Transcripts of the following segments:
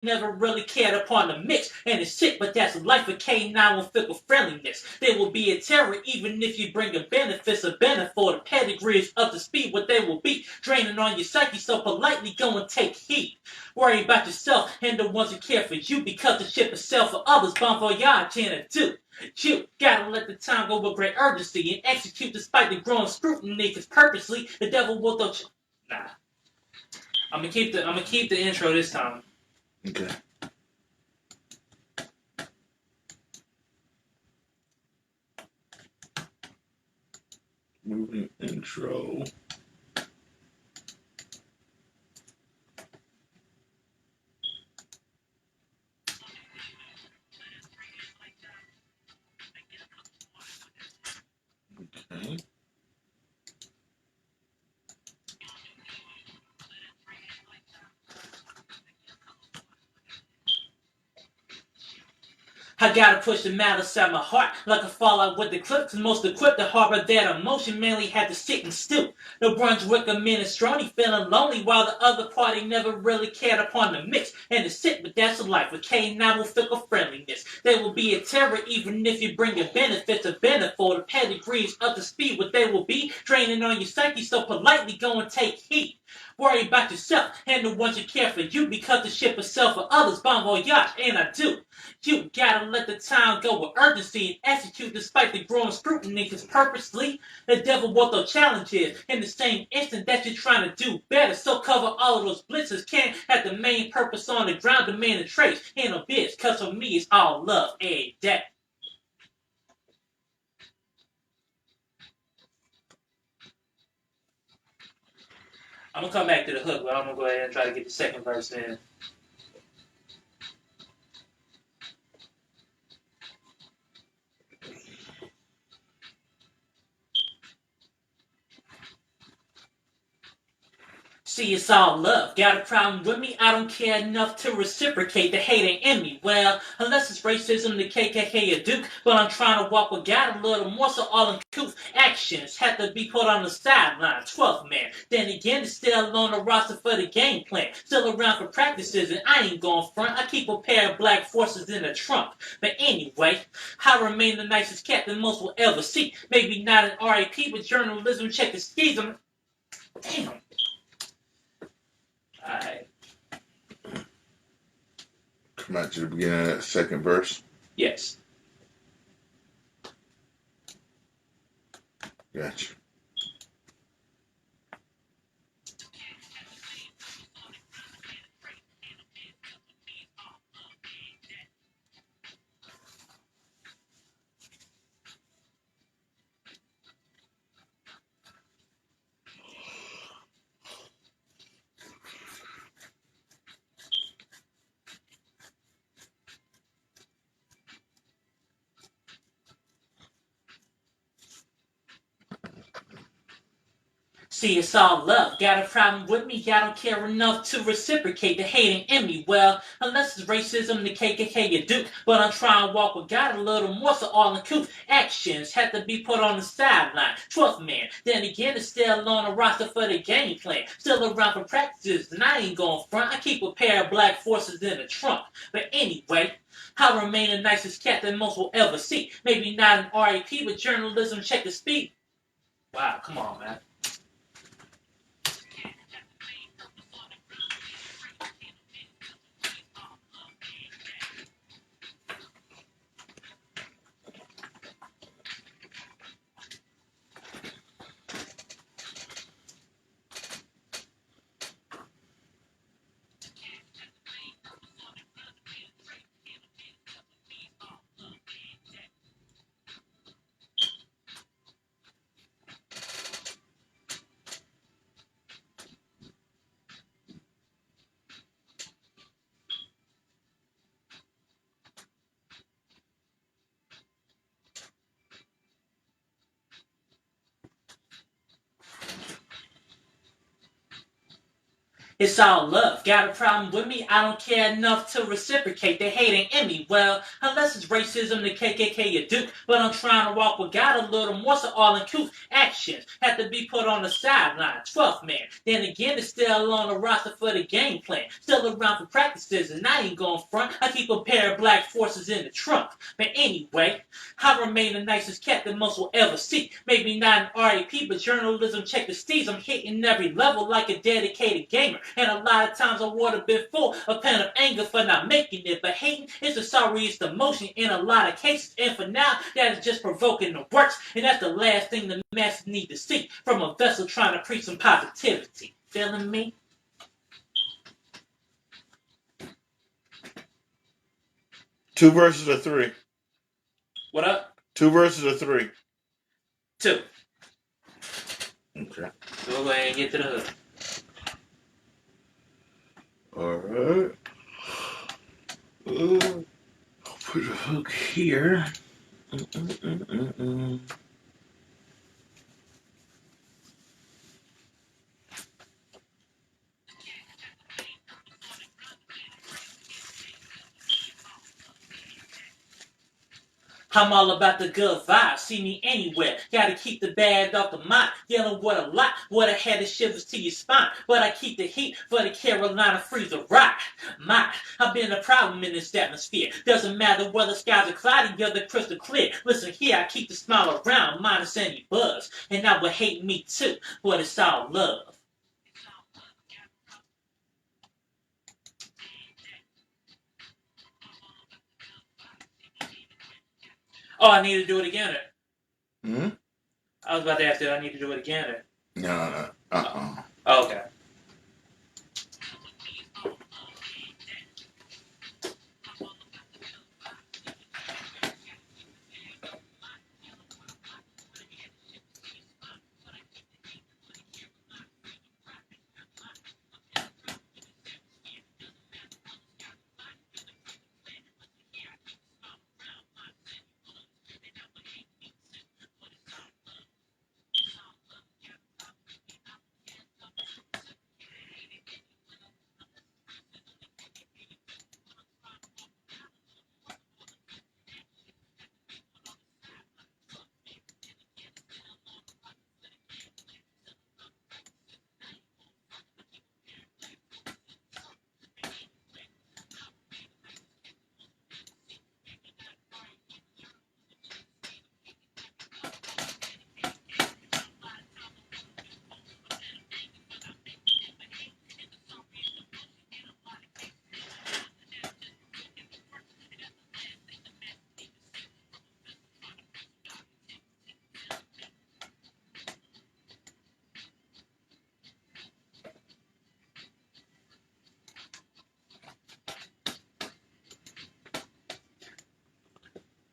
never really cared upon the mix. And it's sick, but that's life of K9 with fickle friendliness. There will be a terror even if you bring a benefits of benefit for the pedigrees up to speed. What they will be draining on your psyche, so politely go and take heed. Worry about yourself and the ones who care for you, because the ship itself for others. Bon voyage in a do. You gotta let the time go with great urgency and execute despite the growing scrutiny, cause purposely the devil will throw. Nah. I'm gonna keep the intro this time. Okay. Moving intro. Okay. I gotta push the malice out my heart like a fallout with the clip, cause most equipped to harbor that emotion mainly had to sit and stew. No Brunswick or minestrone feeling lonely while the other party never really cared upon the mix. And it's sick, but that's a life with K9 will fickle friendliness. There will be a terror even if you bring your benefits of benefit for the pedigrees up to speed. What they will be draining on your psyche, so politely go and take heed. Worry about yourself and the ones who care for you, because the ship itself for others. Bon voyage, and I do. You gotta let the time go with urgency and execute despite the growing scrutiny, cause purposely the devil will throw challenges in the same instant that you're trying to do better. So cover all of those blitzes, can't have the main purpose on the ground, demand a trace, ain't no bitch, cause for me it's all love every day. I'm gonna come back to the hook, but I'm gonna go ahead and try to get the second verse in. See, it's all love. Got a problem with me? I don't care enough to reciprocate the hating in me. Well, unless it's racism, the KKK or Duke, but I'm trying to walk with God a little more, so all uncouth actions have to be put on the sideline. 12th man. Then again, it's still on the roster for the game plan. Still around for practices, and I ain't going front. I keep a pair of black forces in the trunk. But anyway, I remain the nicest captain most will ever see. Maybe not an RAP, but journalism check the skis. Damn. Alright. Come out to the beginning of that second verse. Yes. Gotcha. See, it's all love. Got a problem with me? I don't care enough to reciprocate the hating in me. Well, unless it's racism, the KKK you do. But I'm trying to walk with God a little more, so all uncouth actions have to be put on the sideline. 12th man. Then again, it's still on the roster for the game plan. Still around for practices, and I ain't going front. I keep a pair of black forces in the trunk. But anyway, I remain the nicest cat that most will ever see. Maybe not an RAP, but journalism check the speed. Wow, come on, man. It's all love. Got a problem with me? I don't care enough to reciprocate. They hating in me. Well, unless it's racism, the KKK you do. But I'm trying to walk with God a little more, so all uncouth actions have to be put on the sideline. 12th man. Then again, it's still on the roster for the game plan. Still around for practices, and I ain't going front. I keep a pair of black forces in the trunk. But anyway, I remain the nicest cat that most will ever see. Maybe not an RAP, but journalism check the steez. I'm hitting every level like a dedicated gamer. And a lot of times I would have been full of pen of anger for not making it. But hating is the sorriest emotion in a lot of cases. And for now, that is just provoking the works. And that's the last thing the masses need to see from a vessel trying to preach some positivity. Feeling me? Two verses or three? What up? 2 verses or 3? 2. Okay. So we'll go ahead and get to the hood. Alright. I'll put a hook here. I'm all about the good vibes, see me anywhere. Gotta keep the bad off the mind. Dealing with a lot, what I had the shivers to your spine. But I keep the heat for the Carolina freezer ride. I've been a problem in this atmosphere. Doesn't matter whether skies are cloudy or they're crystal clear. Listen here, I keep the smile around, minus any buzz. And I would hate me too, but it's all love. Oh, I need to do it again. Hmm? I was about to ask, did I need to do it again? No. Oh, okay.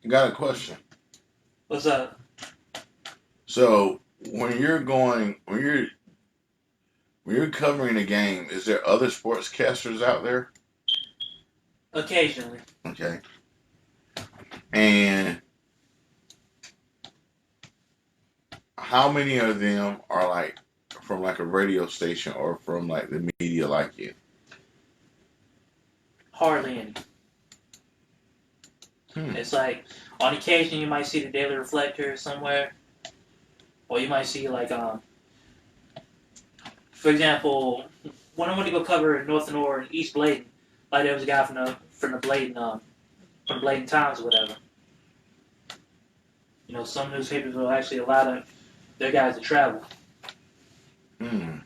I got a question. What's up? So when you're covering a game, is there other sportscasters out there? Occasionally. Okay. And how many of them are like from like a radio station or from like the media like you? Hardly any. It's like, on occasion you might see the Daily Reflector somewhere. Or you might see like, for example, when I went to go cover North and East Bladen, like there was a guy from the Bladen Times or whatever. You know, some newspapers will actually allow their guys to travel. Hmm.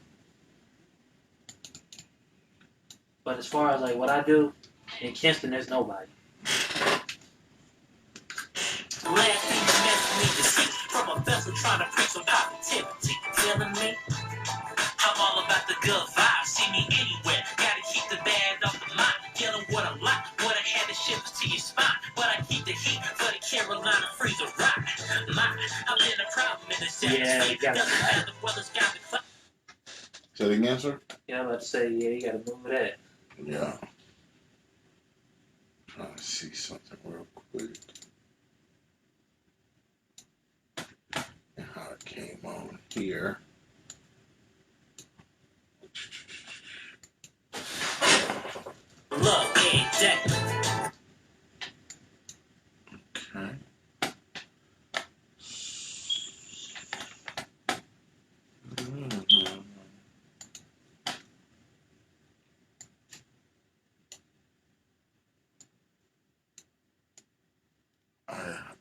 But as far as like what I do, in Kinston, there's nobody. Last thing the mess need to see from a vessel trying to preach some positivity. Feeling me? I'm all about the good vibes. See me anywhere. Gotta keep the bad off the mind. Dealing with a lot. What I had the shivers to your spine. But I keep the heat for the Carolina freezer ride. I've been a problem in this atmosphere. Doesn't matter whether it's got the cloud. Say it again, sir? Yeah, I'm about to say, yeah, you gotta move that. Yeah. Trying to see something real quick. And how it came on here.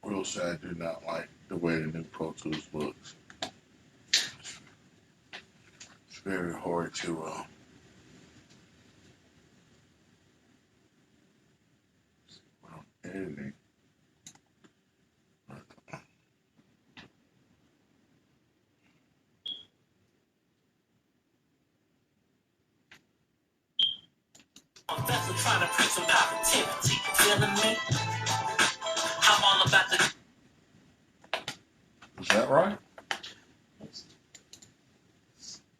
will say I do not like the way the new Pro Tools looks. It's very hard to editing. Vessel trying to preach some positivity. Feeling me? I'm all about the. Is that right?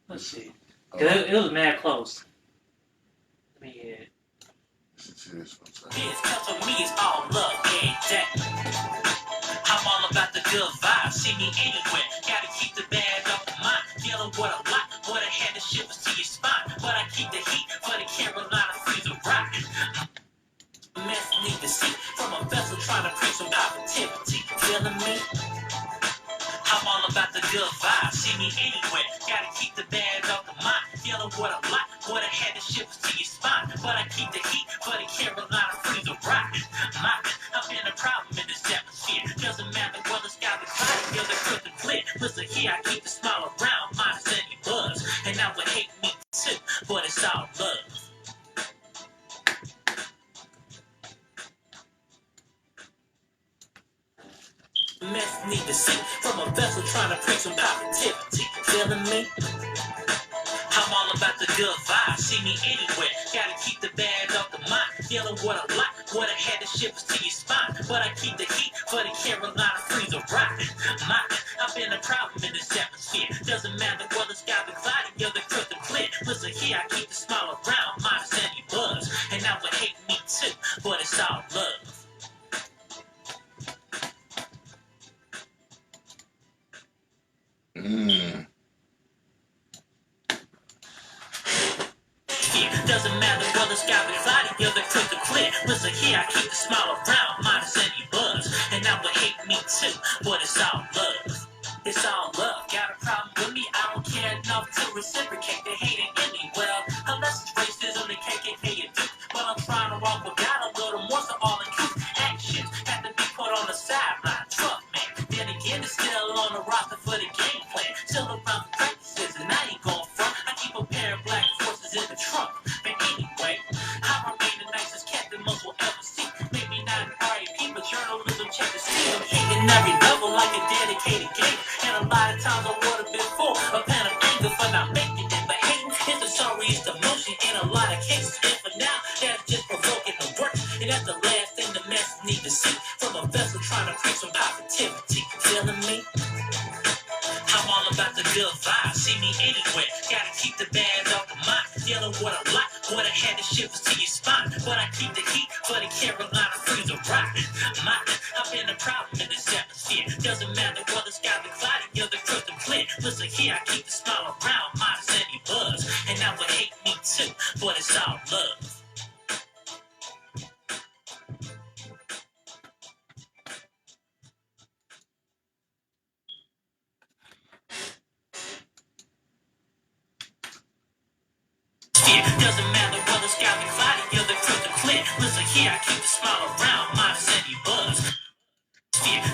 Let's see. It was mad close. Let me hear it. Listen to this one. Cause for me it's all love every day. I'm all about the good vibes. See me anywhere. Gotta keep the bad off the mind. Dealing with a lot. What I had to ship was to your spine. But I keep the heat for the Carolina freezer rock. Mess need to see from a vessel trying to preach some positivity. Feeling me? I'm all about the good vibes. See me anywhere. Gotta keep the bad off the mind. Dealing with a lot. What I had to ship was to your spine. But I keep the heat for the Carolina freezer rock. I've been a problem in this atmosphere. Doesn't matter whether sky is cloudy or the crystal clear. Listen here, I keep the smile around. Minus any buzz. And I would hate me too. But it's all love. Mess need to see from a vessel trying to preach some positivity. Feeling me? I'm all about the good vibes. See me anywhere. Gotta keep the bad off the mind. Dealing with a lot. What I had to ship was to your spine. But I keep the heat for the Carolina freezer rock. I've been a problem in this atmosphere. Doesn't matter whether sky be cloudy or the crystal clear. Listen here, I keep the smile around. Minus any buzz. And I would hate me too. But it's all love. Doesn't matter whether sky be cloudy or the crystal clear. Listen here, I keep the smile around, minus any buzz. And I would hate me too, but it's all love. It's all love. Got a problem with me? I don't care enough to reciprocate the hating in me. Well, unless it's racism, the KKK and Duke. But I'm trying to walk without a little more, so all in truth. Actions have to be put on the sideline. Truck man. Then again, it's still on the roster for the game plan. Still around for practices, and I ain't going front. I keep a pair of black forces in the trunk. But anyway, I remain the nicest captain most will ever see. Maybe not an RAP, but journalism check the scene. I'm hitting every level like a dedicated game. And a lot of times I would have been full a pan of anger for not making it. But hating is the sorriest emotion in a lot of cases. And for now, that's just provoking the work. And that's the last thing the masses need to see from a vessel trying to preach some positivity. Feeling me? I'm all about the good vibes. See me anywhere. Gotta keep the bad off the mind. Dealing with a lot. What I had to ship was to your spine. But I keep the heat for the Carolina freezer rock. I've been a problem in this atmosphere. Doesn't matter whether sky be cloudy or the crystal clear. Listen here, I keep the smile around. Minus any buzz. And I would hate me too. But it's all love. Doesn't matter whether sky be cloudy or the crystal clear. Listen here, I keep the smile around, minus any buzz.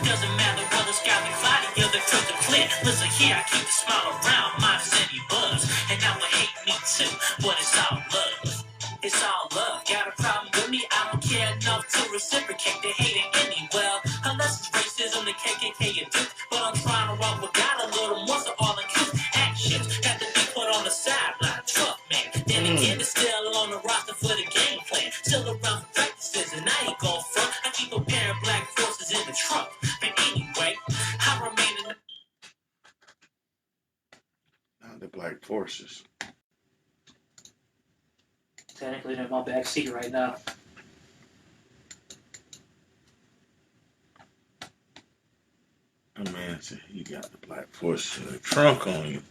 Doesn't matter whether sky be cloudy or the crystal clear. Listen here, I keep the smile around, minus any buzz. And I would hate me too, but it's all love. It's all love. Got a problem with me? I don't care enough to reciprocate the hating in me. Well, unless it's racism, the KKK and Duke. But I'm trying to walk without a little more, so all in truth. Actions have to be put on the sideline. Truck man. Then again, it's still on the roster for the game plan. Still around for practices, and I ain't going front. I keep a pair of black forces in the trunk. But anyway, I remain in the... Not the black forces. Technically, they're in my back seat right now. A man said you got the black forces in the trunk on you.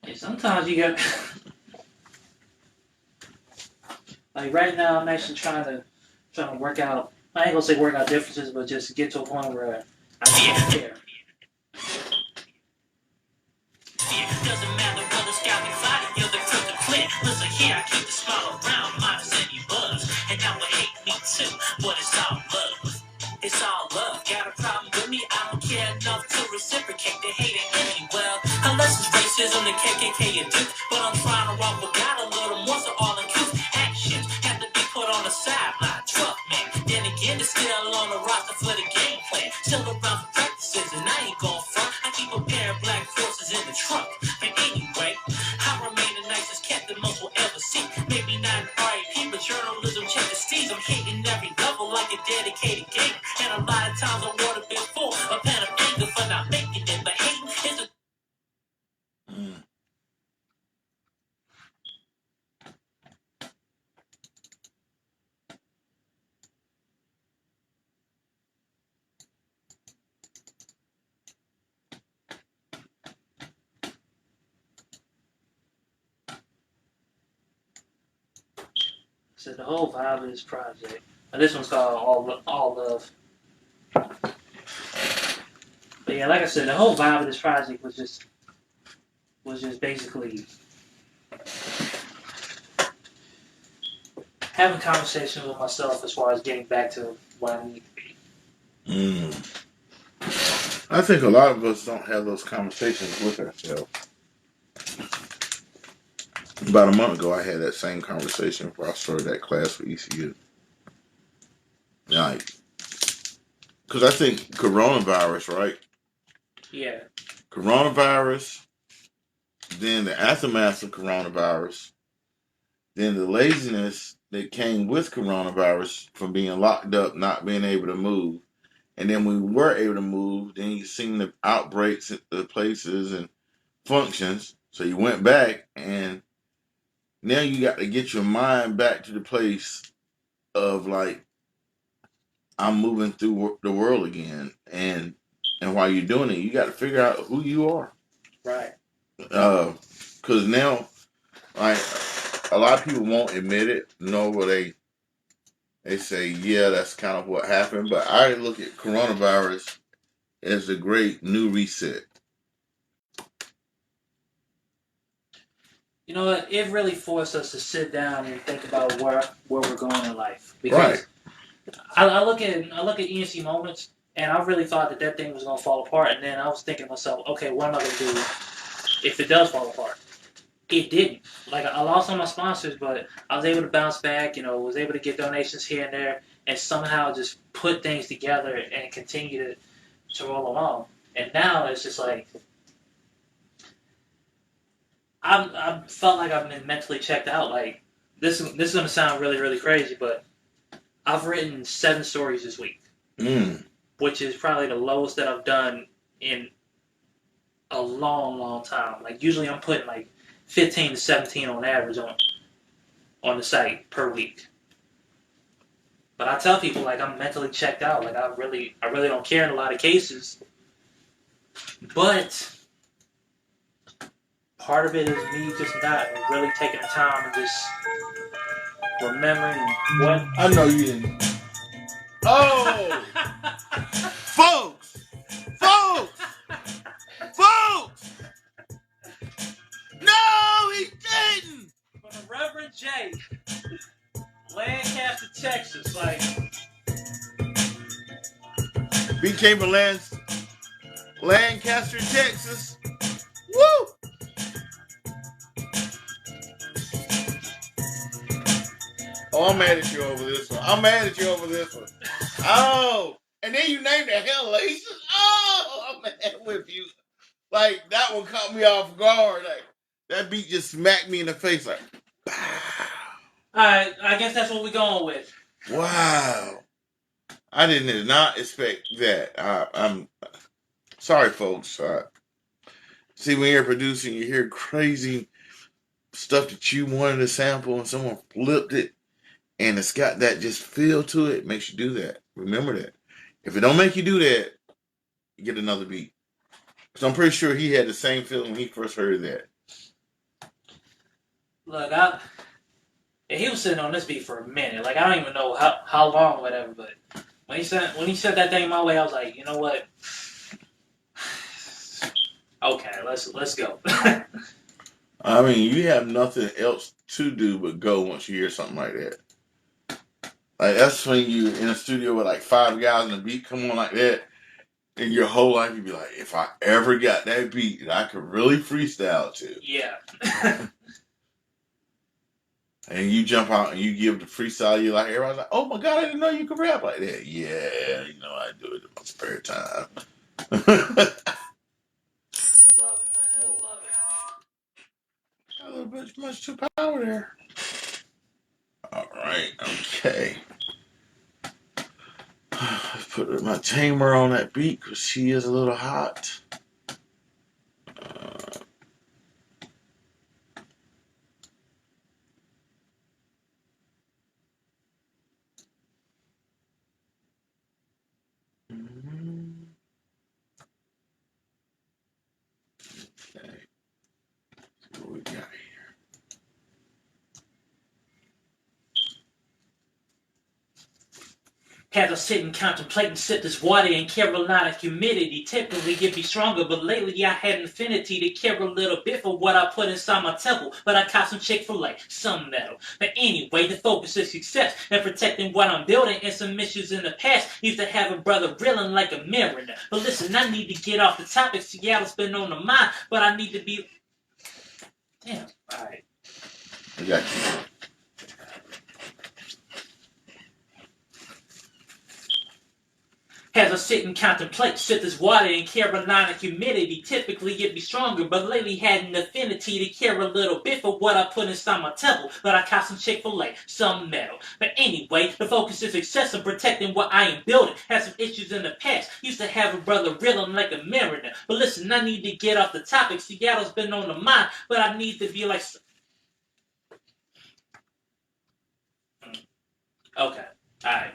Hey, sometimes you got... Like right now, I'm actually trying to work out. I ain't gonna say work out differences, but just get to a point where I don't care. Doesn't matter whether sky be cloudy or the crystal clear. Listen here, I keep the smile around, minus any buzz. And I would hate me too, again. It's still on the roster for the game plan. Still around for practices, and I ain't gon' front. I keep a pair of black forces in the trunk. And anyway, I remain the nicest cat that most will ever see. Maybe not an RIP, but journalism check the steez. I'm hitting every level like a dedicated gamer. And a lot of times I would have been full a pen of anger for not making it. But hating is a So the whole vibe of this project, and this one's called All Love. But yeah, like I said, the whole vibe of this project was just basically having conversations with myself as far as getting back to what I need to be. I think a lot of us don't have those conversations with ourselves. About a month ago, I had that same conversation before I started that class for ECU. Like, because I think coronavirus, right? Yeah. Coronavirus, then the aftermath of coronavirus, then the laziness that came with coronavirus from being locked up, not being able to move. And then we were able to move, then you seen the outbreaks at the places and functions. So you went back, and now you got to get your mind back to the place of like, I'm moving through the world again. And while you're doing it, you got to figure out who you are. Right. Because now, like, a lot of people won't admit it, nor will they say, yeah, that's kind of what happened. But I look at coronavirus as a great new reset. You know what? It really forced us to sit down and think about where we're going in life. Because Right. I look at ENC moments, and I really thought that thing was gonna fall apart. And then I was thinking to myself, okay, what am I gonna do if it does fall apart? It didn't. Like, I lost all my sponsors, but I was able to bounce back. You know, was able to get donations here and there, and somehow just put things together and continue to roll along. And now it's just like I felt like I've been mentally checked out. Like, this is gonna sound really, really crazy, but I've written 7 stories this week, which is probably the lowest that I've done in a long, long time. Like, usually I'm putting like 15 to 17 on average on the site per week. But I tell people, like, I'm mentally checked out. Like, I really don't care in a lot of cases. But part of it is me just not really taking the time and just remembering what. I know you didn't. Oh! Folks! No, he didn't! From the Reverend J, Lancaster, Texas, like. BK Lancaster, Texas. Woo! Oh, I'm mad at you over this one. Oh! And then you named the hell Laces? Oh! I'm mad with you. Like, that one caught me off guard. Like, that beat just smacked me in the face. Like, wow. Alright, I guess that's what we're going with. Wow. I did not expect that. I'm sorry, folks. See, when you're producing, you hear crazy stuff that you wanted to sample and someone flipped it and it's got that just feel to it. Makes you do that. Remember that. If it don't make you do that, you get another beat. So I'm pretty sure he had the same feeling when he first heard that. Look, he was sitting on this beat for a minute. Like, I don't even know how long or whatever, but when he sent that thing my way, I was like, you know what? Okay, let's go. I mean, you have nothing else to do but go once you hear something like that. Like, that's when you in a studio with like 5 guys and the beat come on like that, and your whole life you'd be like, if I ever got that beat that I could really freestyle to. Yeah. And you jump out and you give the freestyle, you're like, everybody's like, oh my God, I didn't know you could rap like that. Yeah, you know, I do it in my spare time. I love it, man. I love it. A little bit much too power there. All right, okay. Let's put my tamer on that beat because she is a little hot. Okay, what we got here? As I sit and contemplate and sip this water in Carolina humidity, typically it be stronger, but lately I had an affinity to care a little bit for what I put inside my temple. But I caught some Chick-fil-A, some metal. But anyway, the focus is success and protecting what I'm building, and some issues in the past used to have a brother reeling like a mariner. But listen, I need to get off the topic. Seattle's been on the mind, but I need to be. Damn, alright. I got you. As I sit and contemplate, sip this water in Carolina humidity, typically it be stronger, but lately had an affinity to care a little bit for what I put inside my temple. But I caught some Chick-fil-A, some metal. But anyway, the focus is success and protecting what I am building. Had some issues in the past, used to have a brother reeling like a mariner. But listen, I need to get off the topic. Seattle's been on the mind, but I need to be like. Okay, alright.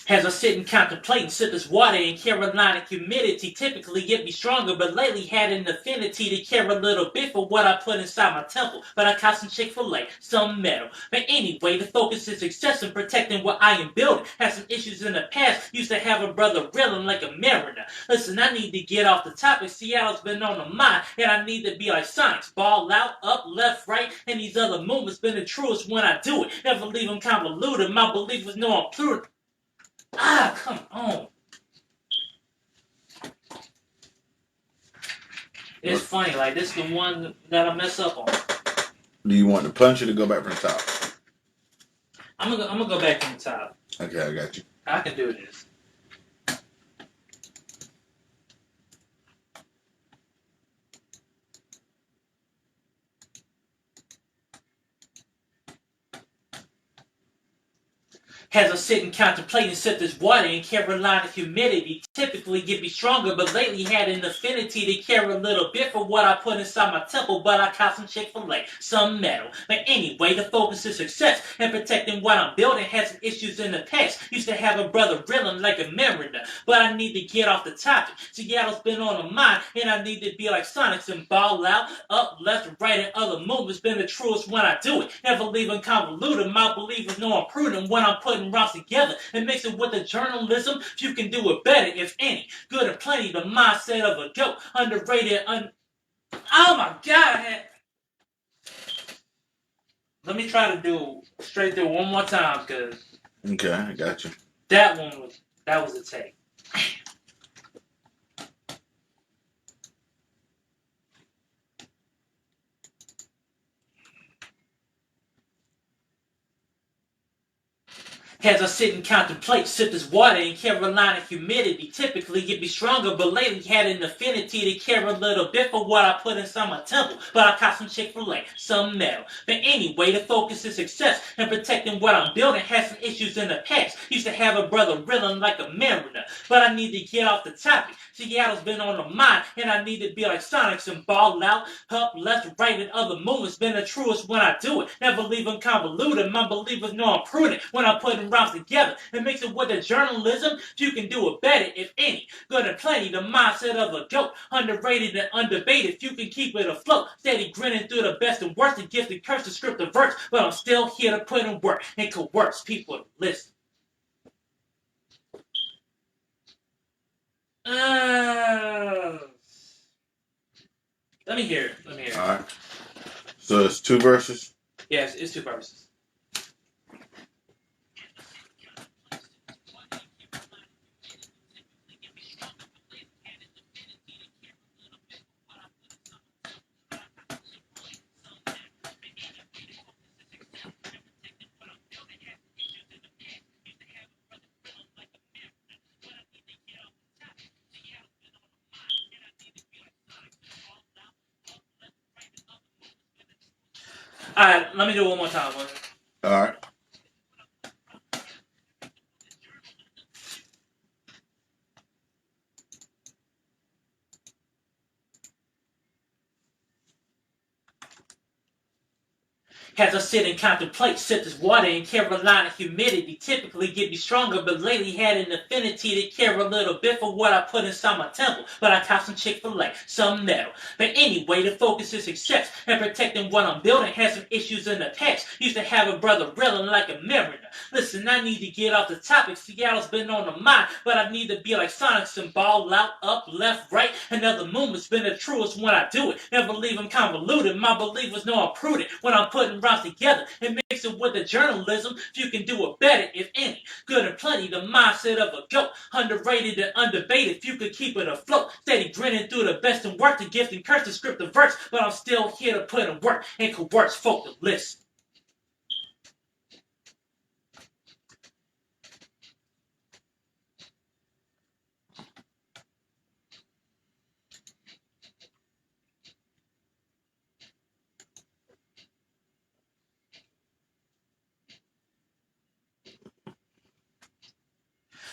As I sit and contemplate and sip this water in Carolina humidity, typically it be stronger, but lately had an affinity to care a little bit for what I put inside my temple. But I caught some Chick-fil-A, some metal. But anyway, the focus is success and protecting what I am building. Had some issues in the past, used to have a brother reeling like a mariner. Listen, I need to get off the topic. Seattle's been on the mind, and I need to be like Sonics. Ball out, up, left, right, and these other movements been the truest when I do it. Never leave them convoluted. My believers know I'm prudent. Ah, come on. It's funny, like this is the one that I mess up on. Do you want the punch or to go back from the top? I'm gonna go back from the top. Okay, I got you. I can do this. As I sit and contemplate and sip this water in Carolina humidity, typically it be stronger, but lately had an affinity to care a little bit for what I put inside my temple. But I caught some Chick-fil-A, some metal. But anyway, the focus is success and protecting what I'm building. Had some issues in the past, used to have a brother reeling like a mariner. But I need to get off the topic. Seattle's been on the mind, and I need to be like Sonics and ball out, up, left, right, and other movements. Been the truest when I do it. Never leaving convoluted. My believers know I'm prudent when I'm putting rhymes together and mix it with the journalism. You can do it better, if any. Good and plenty, the mindset of a goat. Underrated, oh my God! Let me try to do straight through one more time, because Okay, I got you. that was a take. As I sit and contemplate, sip this water in Carolina humidity, typically it be stronger, but lately had an affinity to care a little bit for what I put inside my temple. But I caught some Chick-fil-A, some metal. But anyway, the focus is success and protecting what I'm building. Had some issues in the past, used to have a brother reeling like a mariner. But I need to get off the topic. Seattle's been on the mind, and I need to be like Sonics and ball out, up, left, right, and other movements. Been the truest when I do it. Never leave them convoluted. My believers know I'm prudent when I'm putting rhymes together and mix it with the journalism. You can do it better, if any. Good and plenty, the mindset of a goat. Underrated and undebated. You can keep it afloat. Steady grinning through the best and worst. The gifted curse, the script of verse. But I'm still here to put in work and coerce people to listen. Let me hear it. All right. So it's two verses? Yes, it's two verses. Alright, let me do it one more time. All right. As I sit and contemplate, sip this water in Carolina humidity typically get me stronger, but lately had an affinity to care a little bit for what I put inside my temple. But I caught some Chick-fil-A, some metal. But anyway, the focus is success and protecting what I'm building. Had some issues in the past. Used to have a brother reeling like a mariner. Listen, I need to get off the topic. Seattle's been on the mind, but I need to be like Sonic and ball out, up, left, right. Another movement's been the truest when I do it. Never leave them convoluted. My believers know I'm prudent when I'm putting rhymes together and mix it with the journalism. If you can do it better, if any, good and plenty. The mindset of a goat, underrated and underbated. If you could keep it afloat, steady grinning through the best and work, the gift and curse, the script, the verse. But I'm still here to put in work and coerce folk to listen.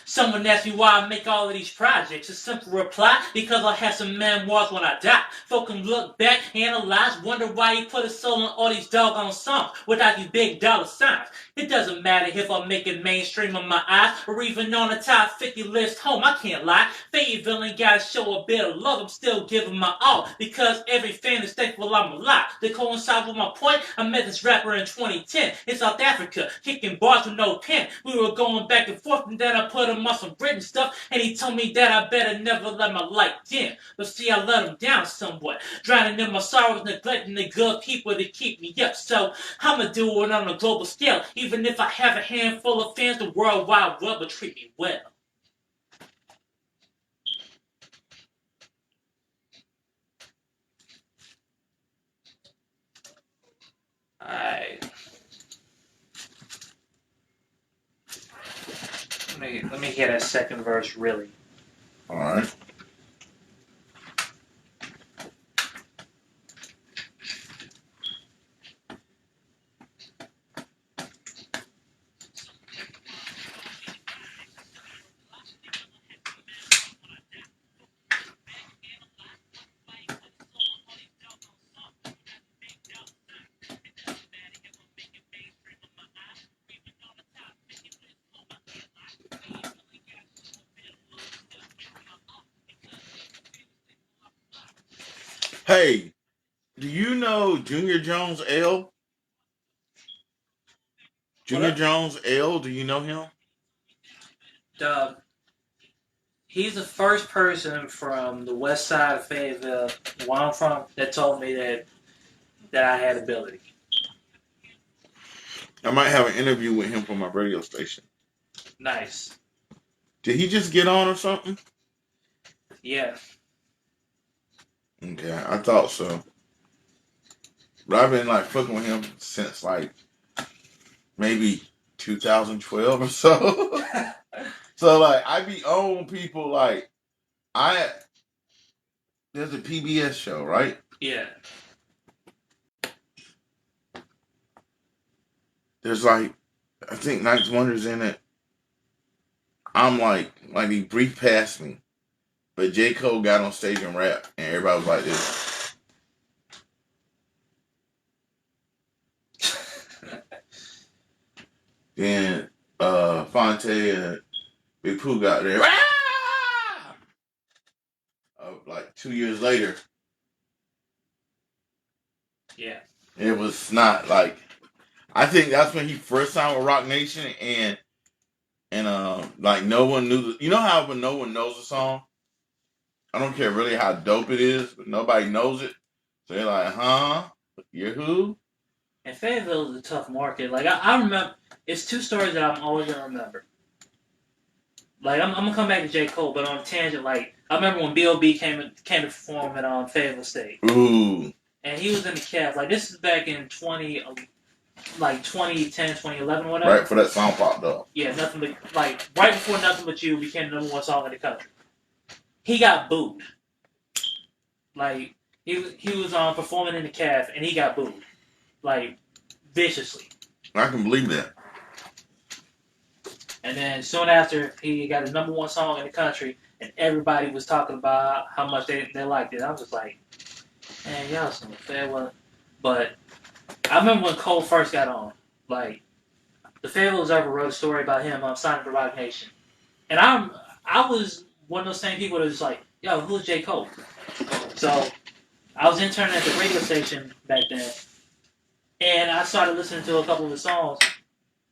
Someone asked me why I make all of these projects. A simple reply, because I'll have some memoirs when I die. Folk can look back, analyze, wonder why he put his soul on all these doggone songs without these big dollar signs. It doesn't matter if I'm making mainstream of my eyes or even on the top 50 list home, I can't lie. Fayetteville ain't gotta show a bit of love, I'm still giving my all because every fan is thankful I'm alive. To coincide with my point, I met this rapper in 2010 in South Africa, kicking bars with no pen. We were going back and forth and then I put him on some written stuff and he told me that I better never let my light dim. But see, I let him down somewhat, drowning in my sorrows, neglecting the good people to keep me up. So I'ma do it on a global scale, even if I have a handful of fans, the World Wide Web will treat me well. Alright. Let me hear that second verse really. All right. Hey, do you know Junior Jones L? Junior Jones L, do you know him? He's the first person from the west side of Fayetteville, where I'm from, that told me that I had ability. I might have an interview with him for my radio station. Nice. Did he just get on or something? Yeah. Okay, I thought so. But I've been like fucking with him since like maybe 2012 or so. So like I be on people like there's a PBS show, right? Yeah. There's like I think Ninth Wonder's in it. I'm like he briefed past me. But J. Cole got on stage and rap and everybody was like this. Then Fonte and Big Pooh got there. Like 2 years later. Yeah. It was not like I think that's when he first signed with Rock Nation and like no one knew you know how when no one knows a song? I don't care really how dope it is, but nobody knows it. So they're like, huh? You're who? And Fayetteville is a tough market. Like I remember, it's two stories that I'm always gonna remember. Like I'm gonna come back to J. Cole, but on a tangent, like I remember when B.O.B. came to perform at Fayetteville State. Ooh. And he was in the cast. Like this is back in 2010, 2011, whatever. Right, for that song popped up. Yeah, nothing but like right before Nothing But You became the number one song in the country. He got booed. Like he was performing in the cast and he got booed. Like viciously. I can believe that. And then soon after, he got the number one song in the country, and everybody was talking about how much they liked it. I was just like, man, y'all some fair one. But I remember when Cole first got on, like, the Fayetteville Observer wrote a story about him on Sign of the Rock Nation. And I was one of those same people that was like, yo, who's J. Cole? So I was interning at the radio station back then, and I started listening to a couple of his songs.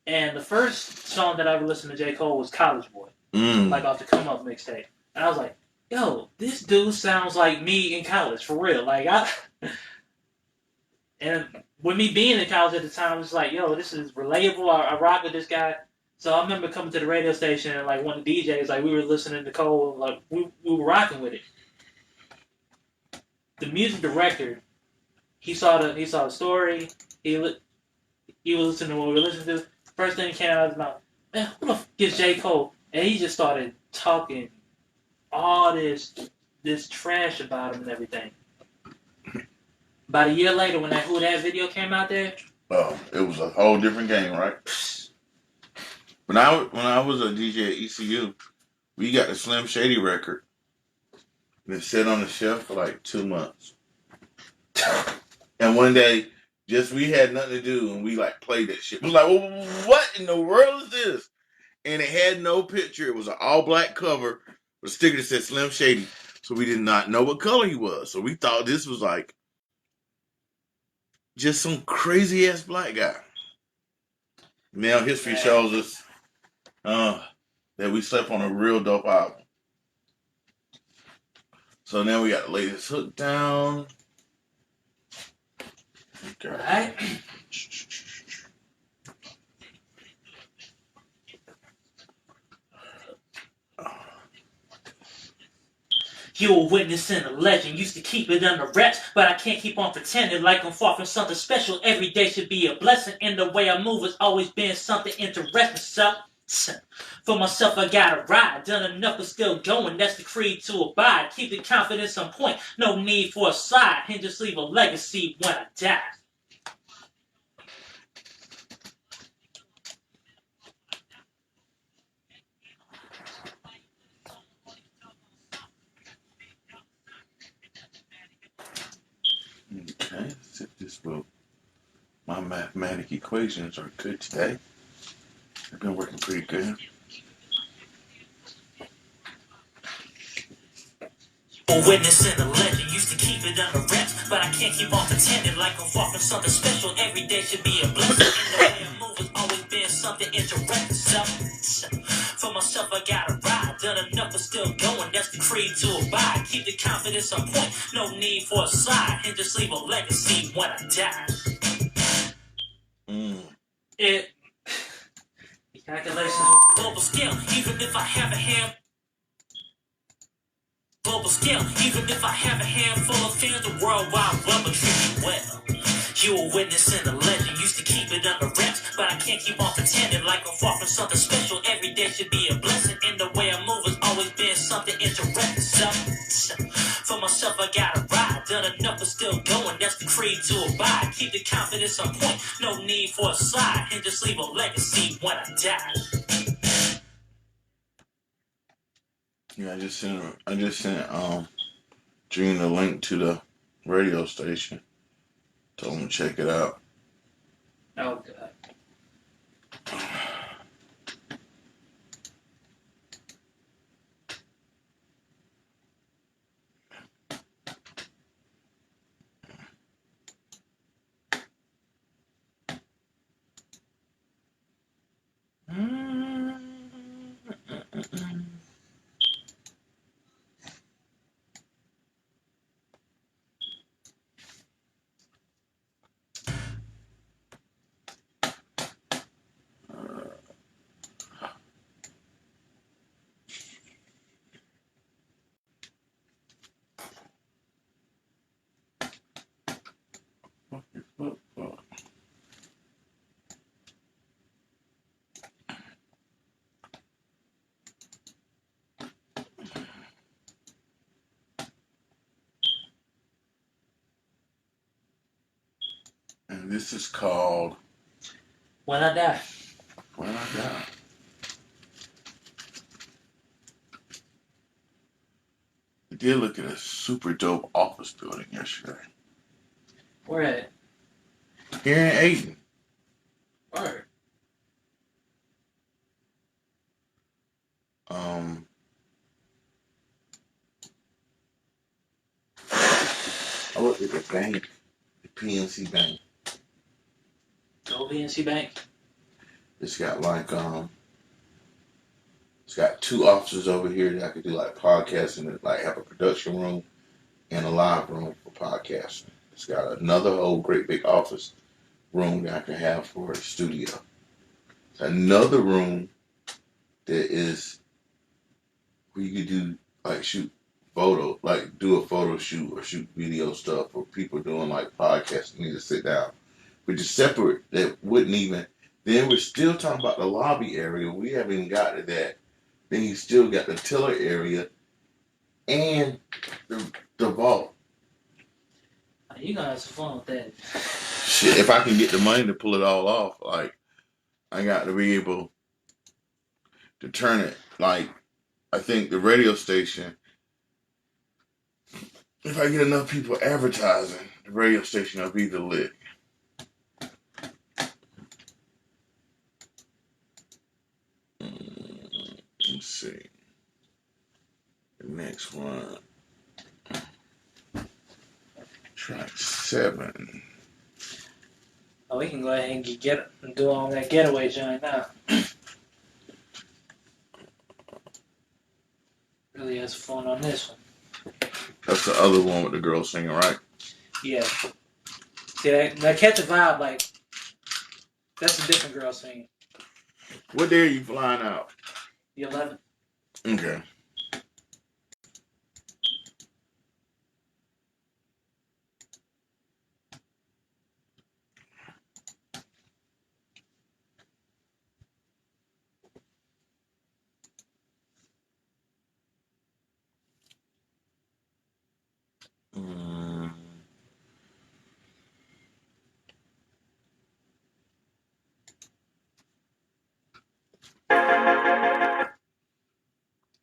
And the first song that I ever listened to J. Cole was College Boy, like off the Come Up mixtape. And I was like, yo, this dude sounds like me in college, for real. And with me being in college at the time, I was like, yo, this is relatable. I rock with this guy. So I remember coming to the radio station and like one of the DJs, like we were listening to Cole, like we were rocking with it. The music director, he saw the story. He was listening to what we were listening to. First thing that came out of his mouth, man, who the f is J. Cole? And he just started talking all this trash about him and everything. About a year later, when that Who That video came out there, it was a whole different game, right? When I was a DJ at ECU, we got the Slim Shady record, and it sat on the shelf for like 2 months. And one day, just we had nothing to do, and we like played that shit. We was like, well, what in the world is this? And it had no picture. It was an all black cover with a sticker that said Slim Shady. So we did not know what color he was. So we thought this was like just some crazy ass black guy. Now history shows us that we slept on a real dope album. So now we got the latest Hook down. Okay. All right. You a witness and a legend, used to keep it under wraps, but I can't keep on pretending like I'm far from something special. Every day should be a blessing, and the way I move has always been something interesting. So, for myself, I gotta ride. Done enough, but still going. That's the creed to abide. Keep the confidence on point. No need for a slide. And just leave a legacy when I die. Okay, let's hit this book. My mathematic equations are good today. They've been working pretty good. A witness and a legend, used to keep it under wraps, but I can't keep on pretending like I'm far from something special. Every day should be a blessing, and the way I move has always been something interesting. So, for myself, I gotta ride. Done enough, but still going. That's the creed to abide. Keep the confidence on point. No need for a slide, and just leave a legacy when I die. It. The calculations global scale, even if I have a hand. Global scale, even if I have a handful of fans, the worldwide web will treat me well. You a witness and a legend, used to keep it under wraps, but I can't keep on pretending like I'm far from something special. Every day should be a blessing, and the way I move has always been something interesting. So, for myself, I gotta ride. Done enough, but still going. That's the creed to abide. Keep the confidence on point. No need for a slide, and just leave a legacy when I die. Yeah, I just sent Gene the link to the radio station. Told him to check it out. Oh god. And this is called When I die. When I die. I did look at a super dope office building yesterday. Where at? Here in Aiden. Where? I looked at the bank, the PNC Bank. The OVNC Bank? It's got like it's got 2 offices over here that I could do like podcasting and like have a production room and a live room for podcasting. It's got another whole great big office room that I can have for a studio. Another room that is where you could do like shoot photo, like do a photo shoot or shoot video stuff for people doing like podcasts. Need to sit down, which is separate. That wouldn't even. Then we're still talking about the lobby area. We haven't even got to that. Then you still got the tiller area and the vault. You gonna have some fun with that. Shit, if I can get the money to pull it all off, like I got to be able to turn it. Like I think the radio station. If I get enough people advertising, the radio station will be the lit. Let's see. The next one. Track 7. Oh, we can go ahead and do all that getaway joint now. Really has fun on this one. That's the other one with the girl singing, right? Yeah. See, that catch a vibe, like, that's a different girl singing. What day are you flying out? The 11th. Okay.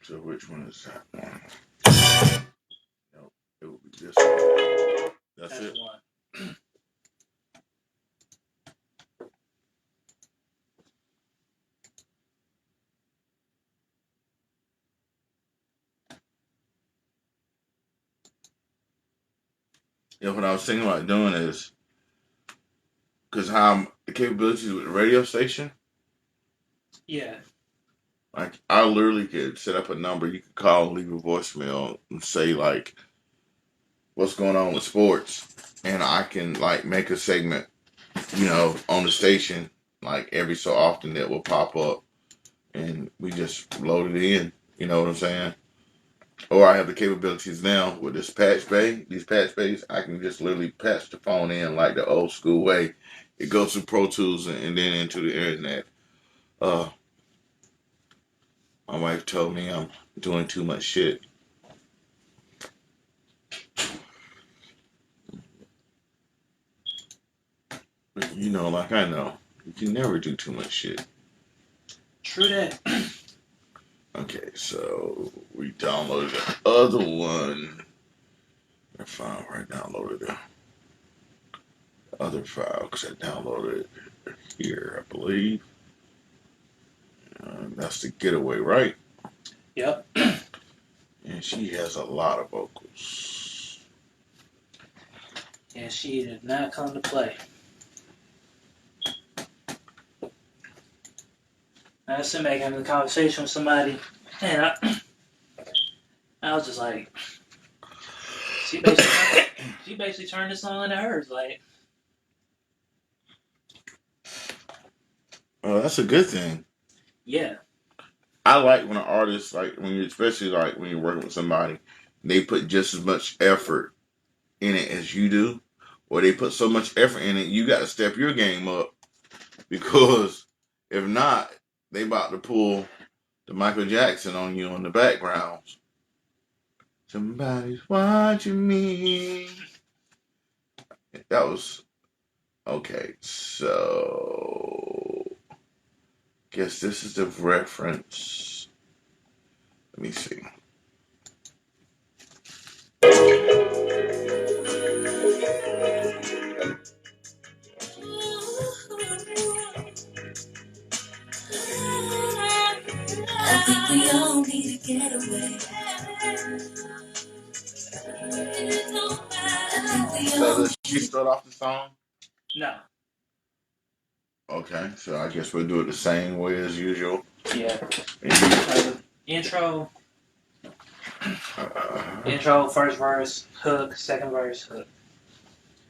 So which one is that one? Nope, it will be this one. That's it. One. Yeah, what I was thinking about doing is, because how the capabilities with the radio station, Yeah. like I literally could set up a number you could call and leave a voicemail and say like what's going on with sports, and I can like make a segment, on the station like every so often that will pop up, and we just load it in. You know what I'm saying? Or I have the capabilities now with this patch bay. These patch bays, I can just literally patch the phone in like the old school way. It goes through Pro Tools and then into the internet. My wife told me I'm doing too much shit. But, like I know, you can never do too much shit. True that. Okay, so we downloaded the other one. I found where I downloaded the other file because I downloaded it here, I believe. That's the getaway, right? Yep. And she has a lot of vocals. And she did not come to play. I was sitting back having a conversation with somebody, and I was just like, she basically turned this song into hers. Like, Oh, that's a good thing. yeah. I like when an artist, like when you, especially like when you're working with somebody, they put just as much effort in it as you do, or they put so much effort in it, you got to step your game up because if not, they about to pull the Michael Jackson on you in the background. Somebody's watching me. That was okay. So Guess this is the reference. Let me see. I think we all need to get away. So does she start off the song? No. Okay, so I guess we'll do it the same way as usual. Yeah. Intro, first verse, hook, second verse, hook.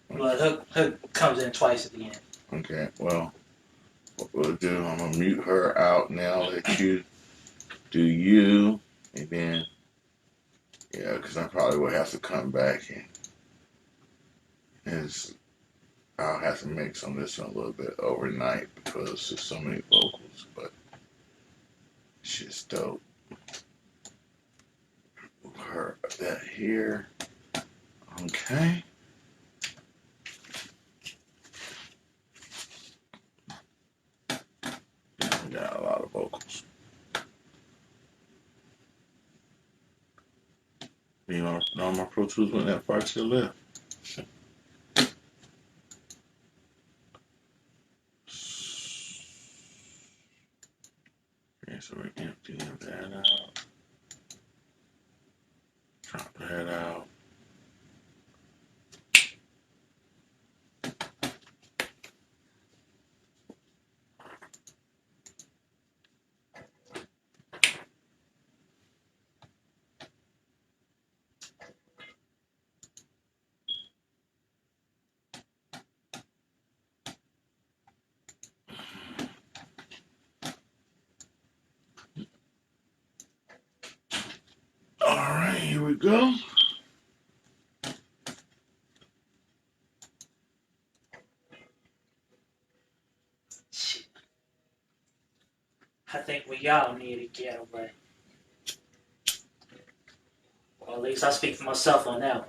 But hook comes in twice at the end. Okay, well, what we'll do, I'm gonna mute her out now, let you do you, and then, yeah, because I probably will have to come back and I'll have to make some of this a little bit overnight because there's so many vocals, but shit's dope. Her that here. Okay. We got a lot of vocals. You know, all my Pro Tools went that far to the left. Okay, so we're emptying that out. Drop that out. All right, here we go. I think we all need to get away. Or at least I speak for myself on that one.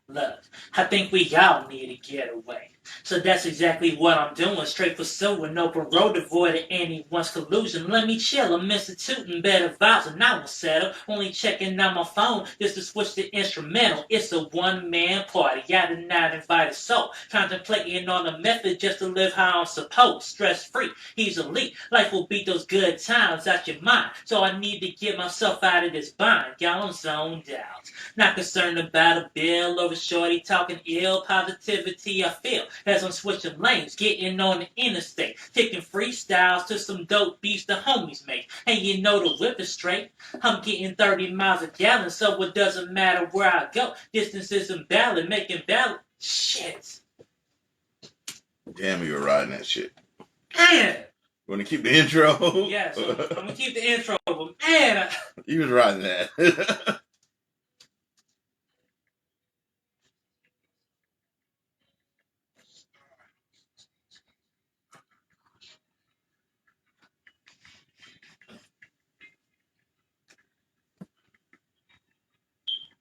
Look, I think we all need to get away. So that's exactly what I'm doing. Straight pursuing, open road, devoid of anyone's collusion. Let me chill, I'm instituting better vibes and I will settle. Only checking out my phone just to switch the instrumental. It's a one-man party, I did not invite a soul. Contemplating on a method just to live how I'm supposed. Stress-free, easily. Life will beat those good times out your mind. So I need to get myself out of this bind. Y'all, I'm zoned out. Not concerned about a bill or a shorty talking ill. Positivity I feel as I'm switching lanes, getting on the interstate, kicking freestyles to some dope beats the homies make. And you know the whip is straight. I'm getting 30 miles a gallon, so it doesn't matter where I go. Distance isn't valid, making valid shit. Damn, you were riding that shit. Man! Want to keep the intro? Yes, I'm gonna keep the intro, but man, You was riding that.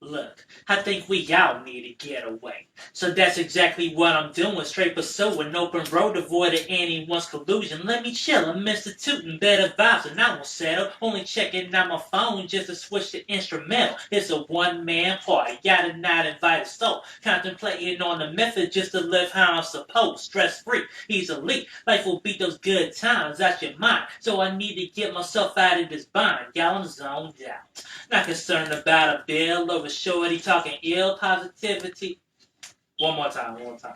look, I think we all need to get away. So that's exactly what I'm doing. Straight pursuing, open road, devoid of anyone's collusion. Let me chill, I'm instituting better vibes and I won't settle. Only checking out my phone just to switch the instrumental. It's a one-man party, gotta not invite a soul. Contemplating on the method just to live how I'm supposed. Stress-free, easily. Life will beat those good times out your mind. So I need to get myself out of this bind. Y'all, I'm zoned out. Not concerned about a bill or a shorty talking ill. Positivity. One more time, one more time.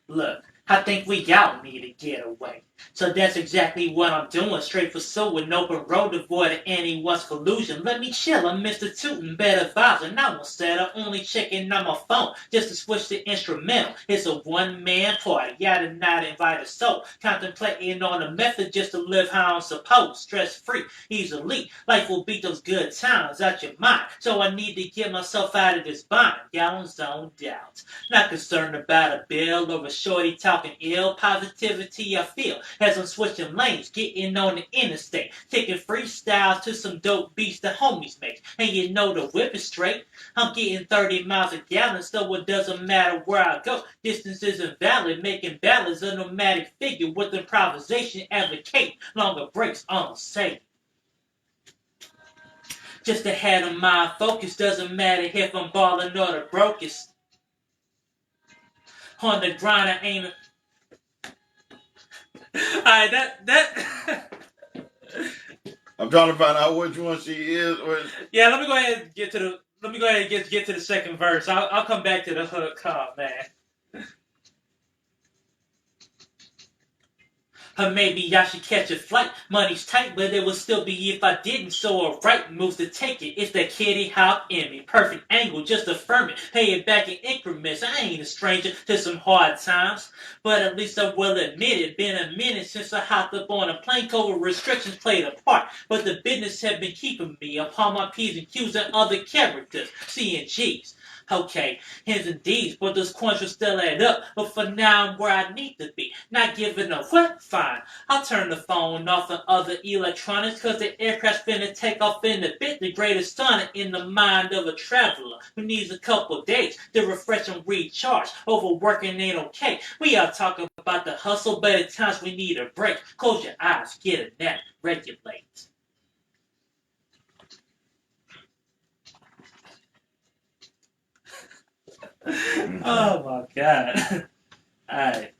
Look, I think we all need to get away. So that's exactly what I'm doing. Straight for pursuing, open road, devoid of anyone's collusion. Let me chill, I'm Mr. Tootin', better vibes, and I won't settle. Only checking on my phone just to switch the instrumental. It's a one-man party, y'all did not invite a soul. Contemplating on a method just to live how I'm supposed. Stress-free, easily. Life will beat those good times out your mind. So I need to get myself out of this bind. Y'all zoned out. Not concerned about a bill or a shorty talking ill. Positivity I feel as I'm switching lanes, getting on the interstate, taking freestyles to some dope beats the homies make. And you know the whip is straight. I'm getting 30 miles a gallon, so it doesn't matter where I go. Distance isn't valid, making ballads a nomadic figure with improvisation, advocate longer breaks on say. Just ahead of my focus, doesn't matter if I'm balling or the brokest. On the grind, I ain't. Alright, that. I'm trying to find out which one she is. Yeah, let me go ahead and get to the. Let me go ahead and get to the second verse. I'll come back to the hook. Oh man. Or maybe I should catch a flight. Money's tight, but it would still be if I didn't. So alright, moves to take it. It's that kitty hop in me. Perfect angle, just affirm it. Pay it back in increments. I ain't a stranger to some hard times. But at least I will admit it. Been a minute since I hopped up on a plane. COVID restrictions played a part. But the business have been keeping me upon my P's and Q's and other characters. C and G's. Okay, hands and D's, but those coins will still add up. But for now, I'm where I need to be. Not giving up. What? Fine. I'll turn the phone off and other electronics, cause the aircraft's finna take off in a bit. The greatest stunner in the mind of a traveler who needs a couple days to refresh and recharge. Overworking ain't okay. We are talking about the hustle, but at times we need a break. Close your eyes, get a nap, regulate. Oh my god. Alright.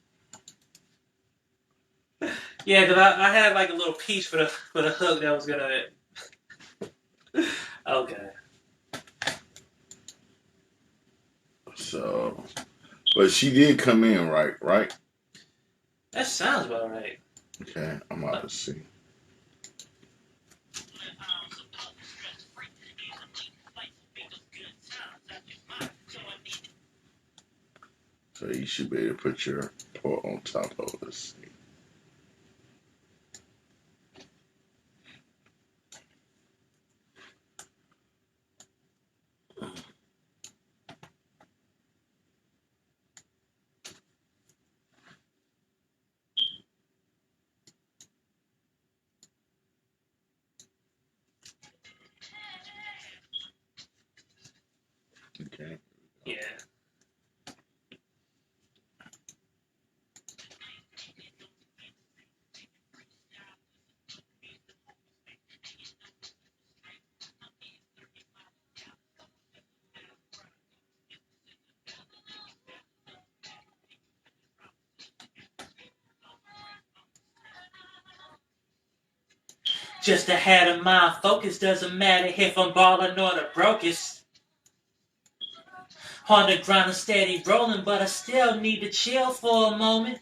Yeah, cause I had like a little piece for the hook that was gonna. Okay. So, but she did come in right? That sounds about right. Okay, I'm about to see. So you should be able to put your part on top of this. Okay. Yeah. Just ahead of my focus, doesn't matter if I'm balling or the brokest. On the ground and steady rolling, but I still need to chill for a moment.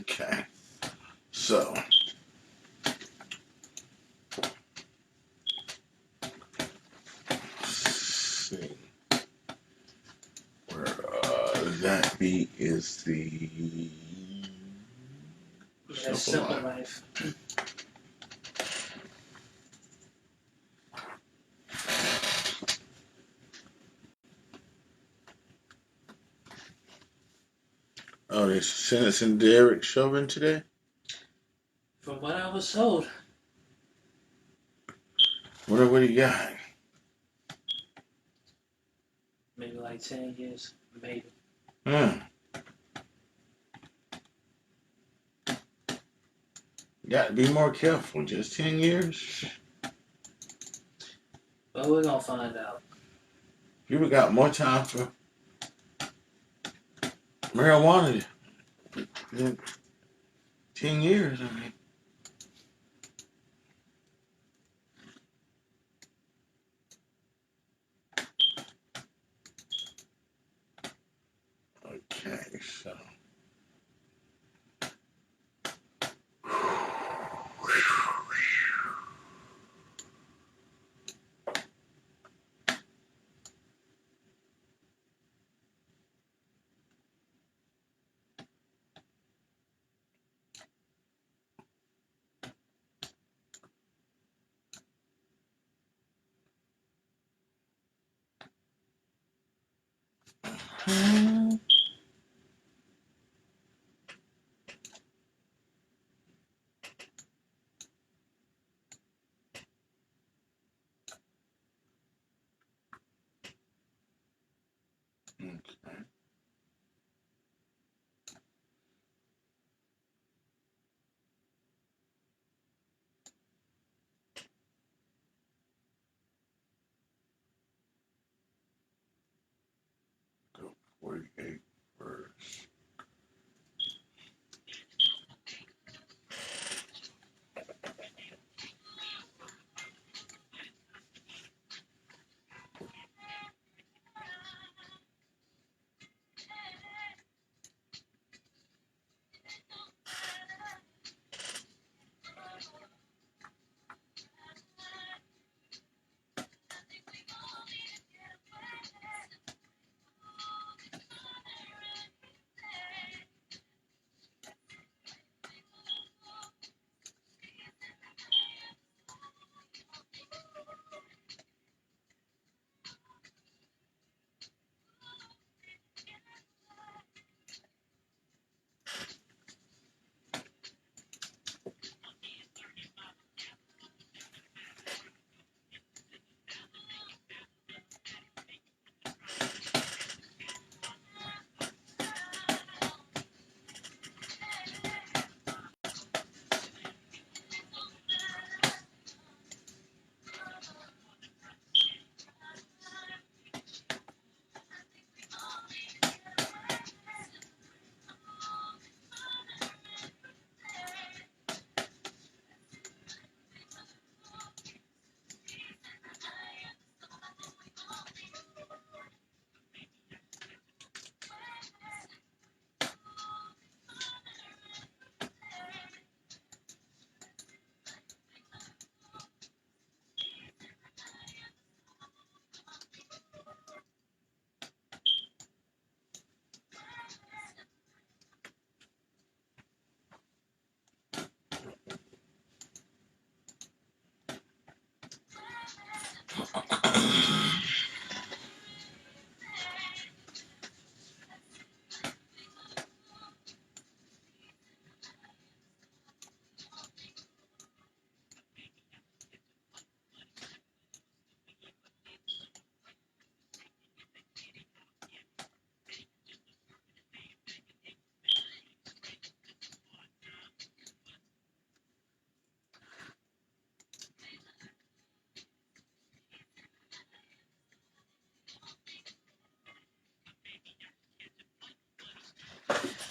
Okay. So see where that beat is the Yeah, simple life. Oh, they're sentencing Derek Chauvin today? From what I was told. What do you got? Maybe like 10 years. Maybe. Hmm. Got to be more careful. Just 10 years? But we're gonna find out. People got more time for marijuana than 10 years. I mean, okay, so. Okay. Go 48 words.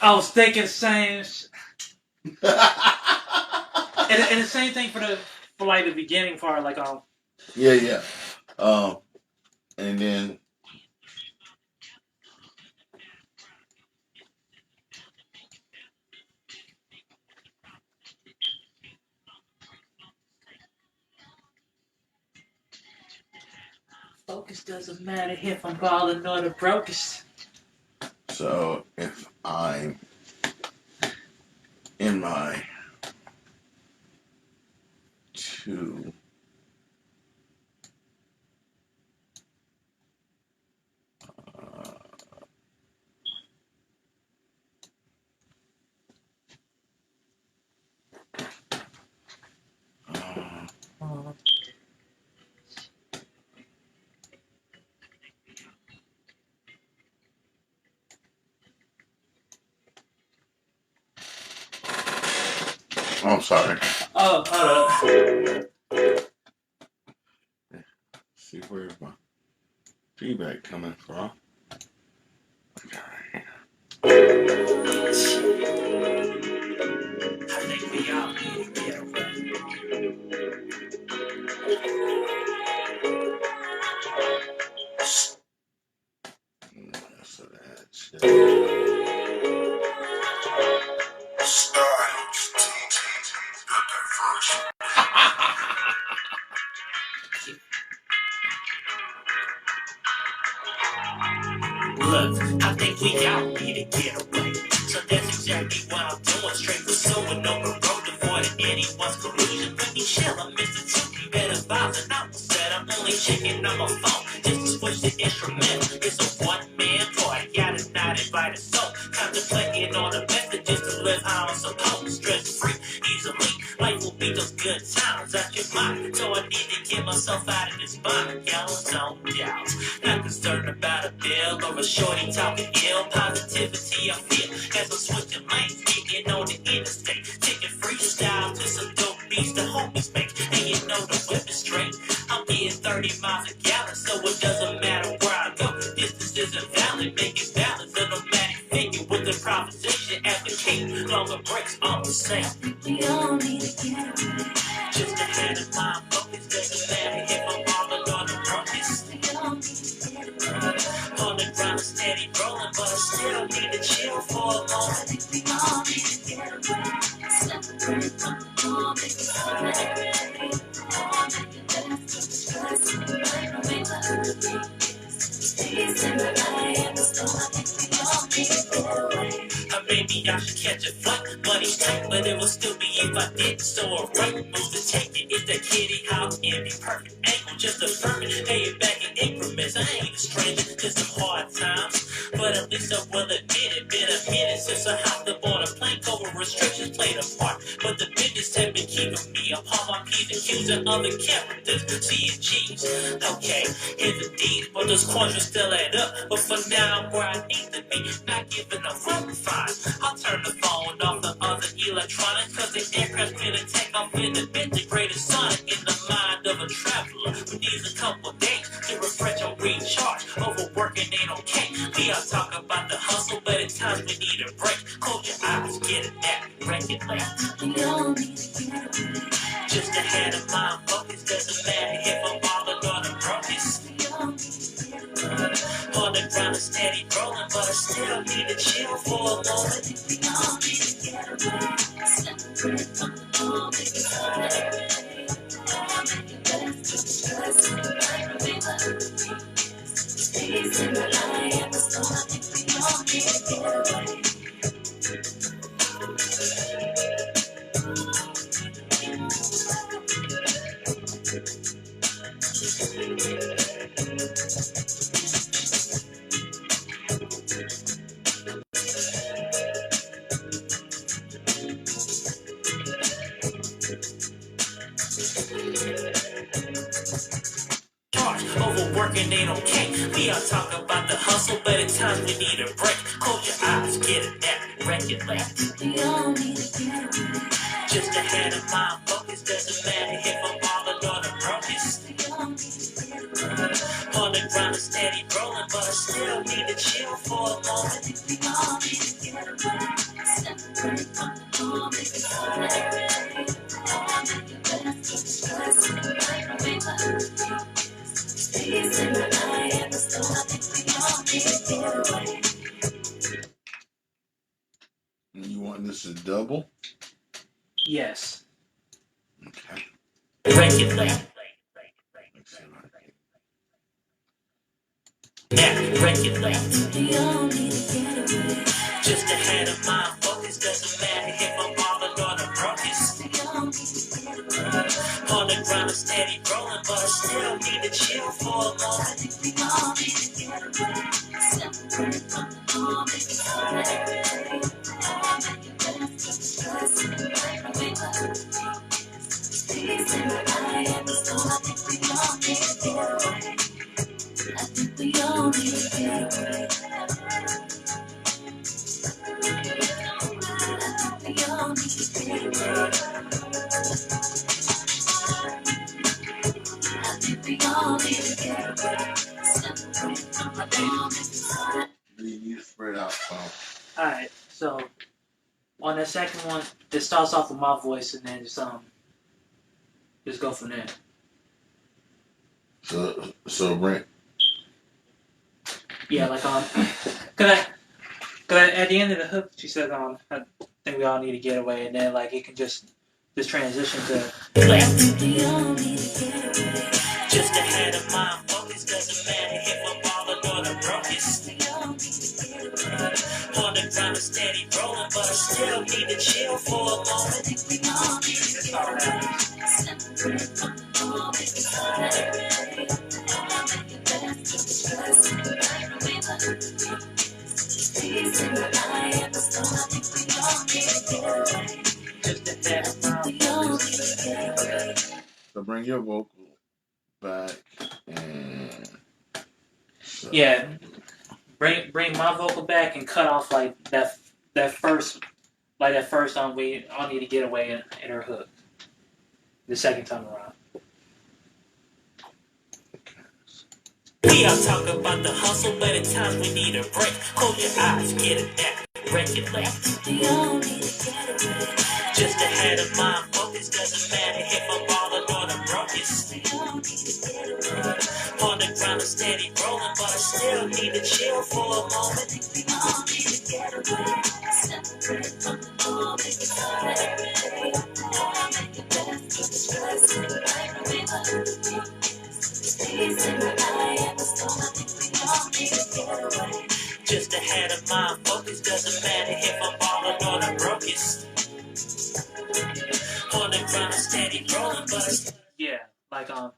I was thinking the same, and the same thing for like the beginning part, like Yeah, yeah. Um, and then focus doesn't matter if I'm balling or the brokest. so if I'm in my two uh, Oh, sorry. Oh, See where's my feedback coming from. I think we all need to get away. So that's Look, I think we all need to get away. So that's exactly what I'm doing. Straight pursuing on the road, avoiding anyone's collusion. Let me chill, I'm Mr. Two, better vibes and I'm set. I'm only checking on my phone just to switch the instrumental. It's a one-man party, got it not invited. So, contemplating on the messages to live how I'm supposed. Stress-free, easily. Life will be those good times out your mind. So I need to get myself out of this bind. Gallons on doubts. Not concerned about a bill or a shorty talking ill. Positivity I feel as I'm switching lanes, getting on the interstate, taking freestyle to some dope beats the homies make. And you know the whip is straight. I'm getting 30 miles a gallon, so it doesn't matter where I go. Distance isn't valid, making balance a nomadic figure with improvisation at the key. Longer breaks all the same. We all need to get away. Just ahead of my focus, doesn't matter if I'm falling on the focus. We all need to get away. On the ground, steady rolling, but I still need to chill for a moment. I think we all need to get away. Separate from the norm, make it hard. Make it less to the stress. Make the peace in the eye and the storm. I think we all need to get away. Maybe I should catch a flight. Money's tight, but it would still be if I did. So a right move to take it is that kitty hop in the perfect angle. Just affirm it, pay it back in increments. I ain't a stranger to some hard times, but at least I will admit it. Been a minute since I hopped up on a plane. COVID restrictions played a part, but the business have been keeping me upon my P's and Q's and other characters. C and G's. Okay, here's the D's, but those coins will still add up. But for now, I'm where I need to be. Not giving a fuck fine. I'll turn the phone off the other electronics, cause the aircraft gonna take off in the integrated sonic in the mind of a traveler who needs a couple days to refresh and recharge. Overworking ain't okay. We all talk about the hustle, but at times we need a break. Close your eyes, get a nap, regulate. We all need to get away. Just ahead of my focus, doesn't matter if I'm falling on the brokest. We all need to get away. On the ground is steady rolling, but I still need to chill for a moment. I think we all need to get away. Separate from the norm, make it hard. Make it less to the stress. Remember the peace in the eye and the storm. I think we all need to get away. Overworking ain't okay. We all talk about the hustle, but at times we need a break. Close your eyes, get a nap, regulate. We all need to get away. Just ahead of my focus, doesn't matter if I'm falling on the brokest. We all need to get away. On the ground is steady rolling, but I still need to chill for a moment. I think we all need to get away. Separate from the norm, make it hard. Make it less to the stress. Remember peace in the eye and the storm. I think we all need to get away. you want this to double? Yes. Okay. Regulate. Yeah, regulate. We all need to get away. Just ahead of my focus, doesn't matter if I'm falling on the brokest. We all need to get away. On the ground is steady rolling, but I still need to chill for a moment. I think we all need to get away. Separate from the norm, make it hard. Make it less to the stress. Remember peace in the eye and the storm. I think we all need to get away. I think we all need to get away. I think we all need to get away. You spread out. Alright, so on the second one, it starts off with my voice and then just go from there. So Brent. Yeah, like cause at the end of the hook, she says I think we all need to get away, and then like it can just transition to. Just ahead of my focus, doesn't matter if I'm balling or the brokest. On the ground, steady rolling, but I still need to chill for a moment. It's all So bring your vocal back and. Yeah, bring my vocal back and cut off like that first we all need to get away in her hook. The second time around. We all talk about the hustle, but at times we need a break. Close your eyes, get it back, break it left. Just ahead of my focus, doesn't matter if I'm balling or the brokest. On the ground, steady rolling, but I still need to chill for a moment. Just ahead of my focus, doesn't matter if I'm balling or the brokest. On the ground, steady rolling, but yeah, like I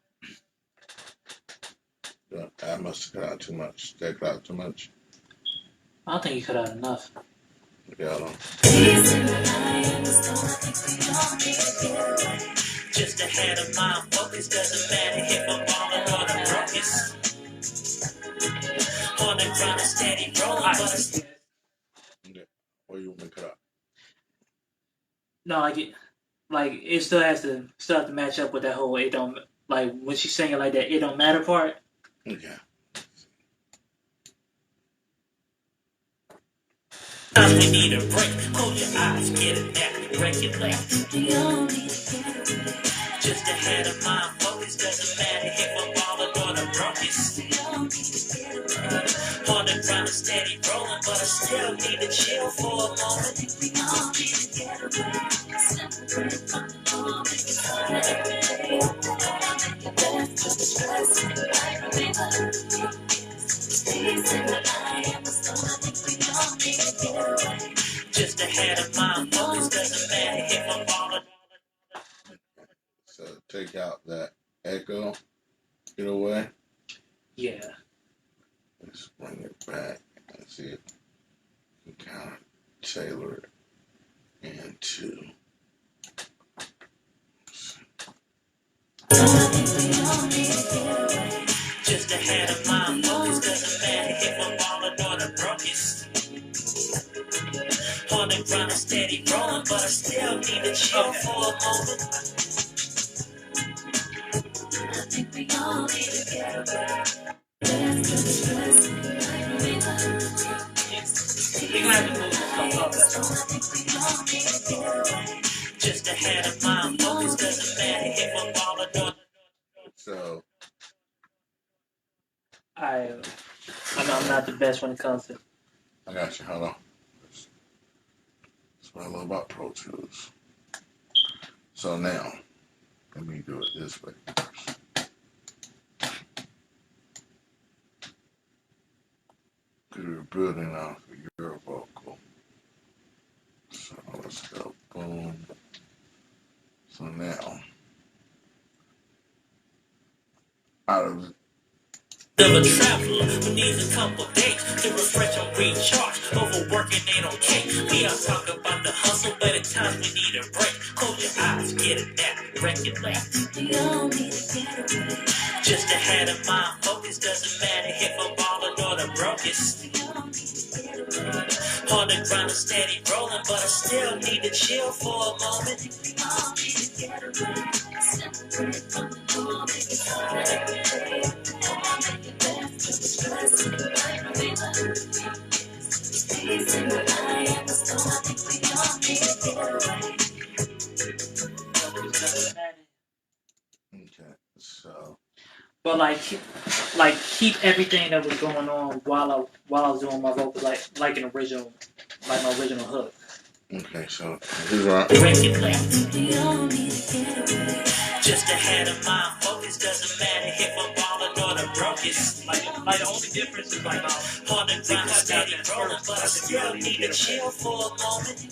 must have cut out too much. That cut out too much. I don't think you cut out enough. Yeah, I don't. Just ahead of my focus, doesn't matter if I'm balling or the brokest. On the ground, steady rolling, but Okay. What do you want me to cut out? no, like it still have to match up with that whole it don't like when she's singing like that it don't matter part. Okay. We need a break. Close your eyes, get it back, break it left. Just ahead of my focus, doesn't matter if I'm balling or the brokest. On the ground, steady rolling, but I still need to chill for a moment. Just ahead of my focus, doesn't matter if I'm balling. So take out that echo. Get away. Yeah. Let's bring it back and see if we can kind of tailor it into. Just ahead of my focus, doesn't matter if I'm balling or the brokest. On the ground, steady rolling, but I still need to chill for a moment. I think we all need to get away. You're gonna have to move this stuff up. Just ahead of my focus, doesn't matter if I'm balling or. So I know I'm not the best when it comes to. I got you. Hold on. That's what I love about Pro Tools. So now, let me do it this way first. Because we're building off of your vocal. So let's go. Boom. So now, out of Of a traveler who needs a couple days to refresh and recharge. Overworking ain't okay. We all talk about the hustle, but at times we need a break. Close your eyes, get it back, break it left. Just ahead of my focus, doesn't matter if I'm balling or the brokest. On the ground, steady rolling, but I still need to chill for a moment. keep everything that was going on while I was doing my vocals like an original, like my original hook. Okay, so this is right. Just ahead of my focus, doesn't matter if I'm balling or the brokest. Like the only difference is like on the grind, steady rolling, but I still need to chill for a moment.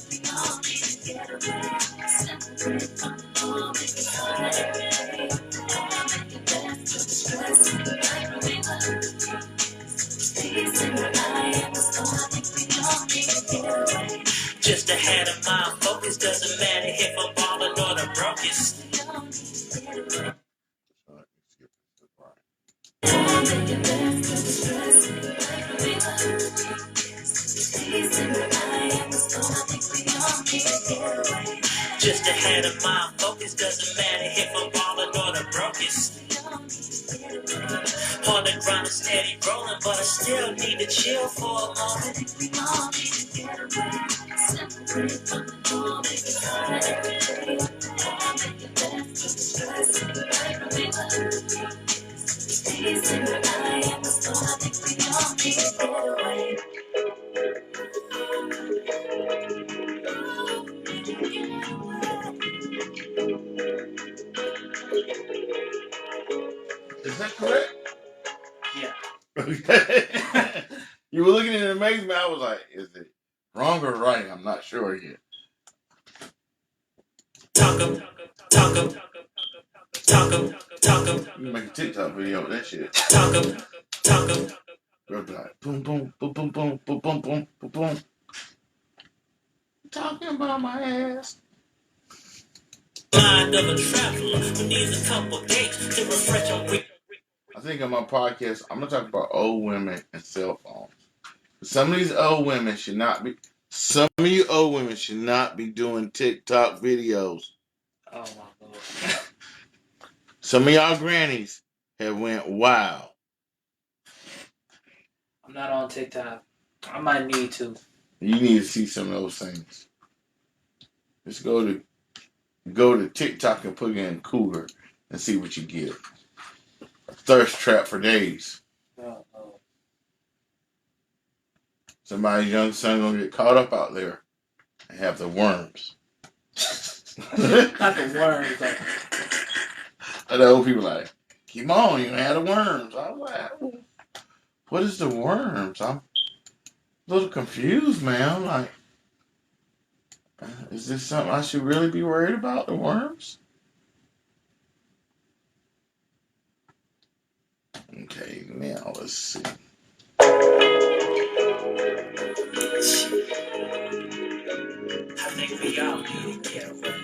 Just ahead of my focus, doesn't matter if I'm balling or the brokest. Just ahead of my focus, doesn't matter if I'm balling or the brokest. On the grind, steady rolling, but I still need to chill for a moment. Is that correct? Yeah. Okay. You were looking in amazement. I was like, is it wrong or right? I'm not sure yet. Talk 'em. You make a TikTok video with that shit. Talk 'em. Girl be like, boom, boom, boom, boom, boom, boom, boom, boom, boom, boom. Talking about my ass. Mind of a traveler who needs a couple days to refresh on week. I think on my podcast, I'm gonna talk about old women and cell phones. Some of these old women should not be. Some of you old women should not be doing TikTok videos. Oh my lord. Some of y'all grannies have went wild. I'm not on TikTok. I might need to. You need to see some of those things. Just go to TikTok and put in Cougar and see what you get. A thirst trap for days. Oh. Somebody's young son gonna get caught up out there and have the worms. Not the worms. Like, And the old people like, keep on, you had the worms. I'm like, what is the worms? I'm a little confused, man. I'm like, is this something I should really be worried about, the worms? Okay, now let's see. I think we all need to get away.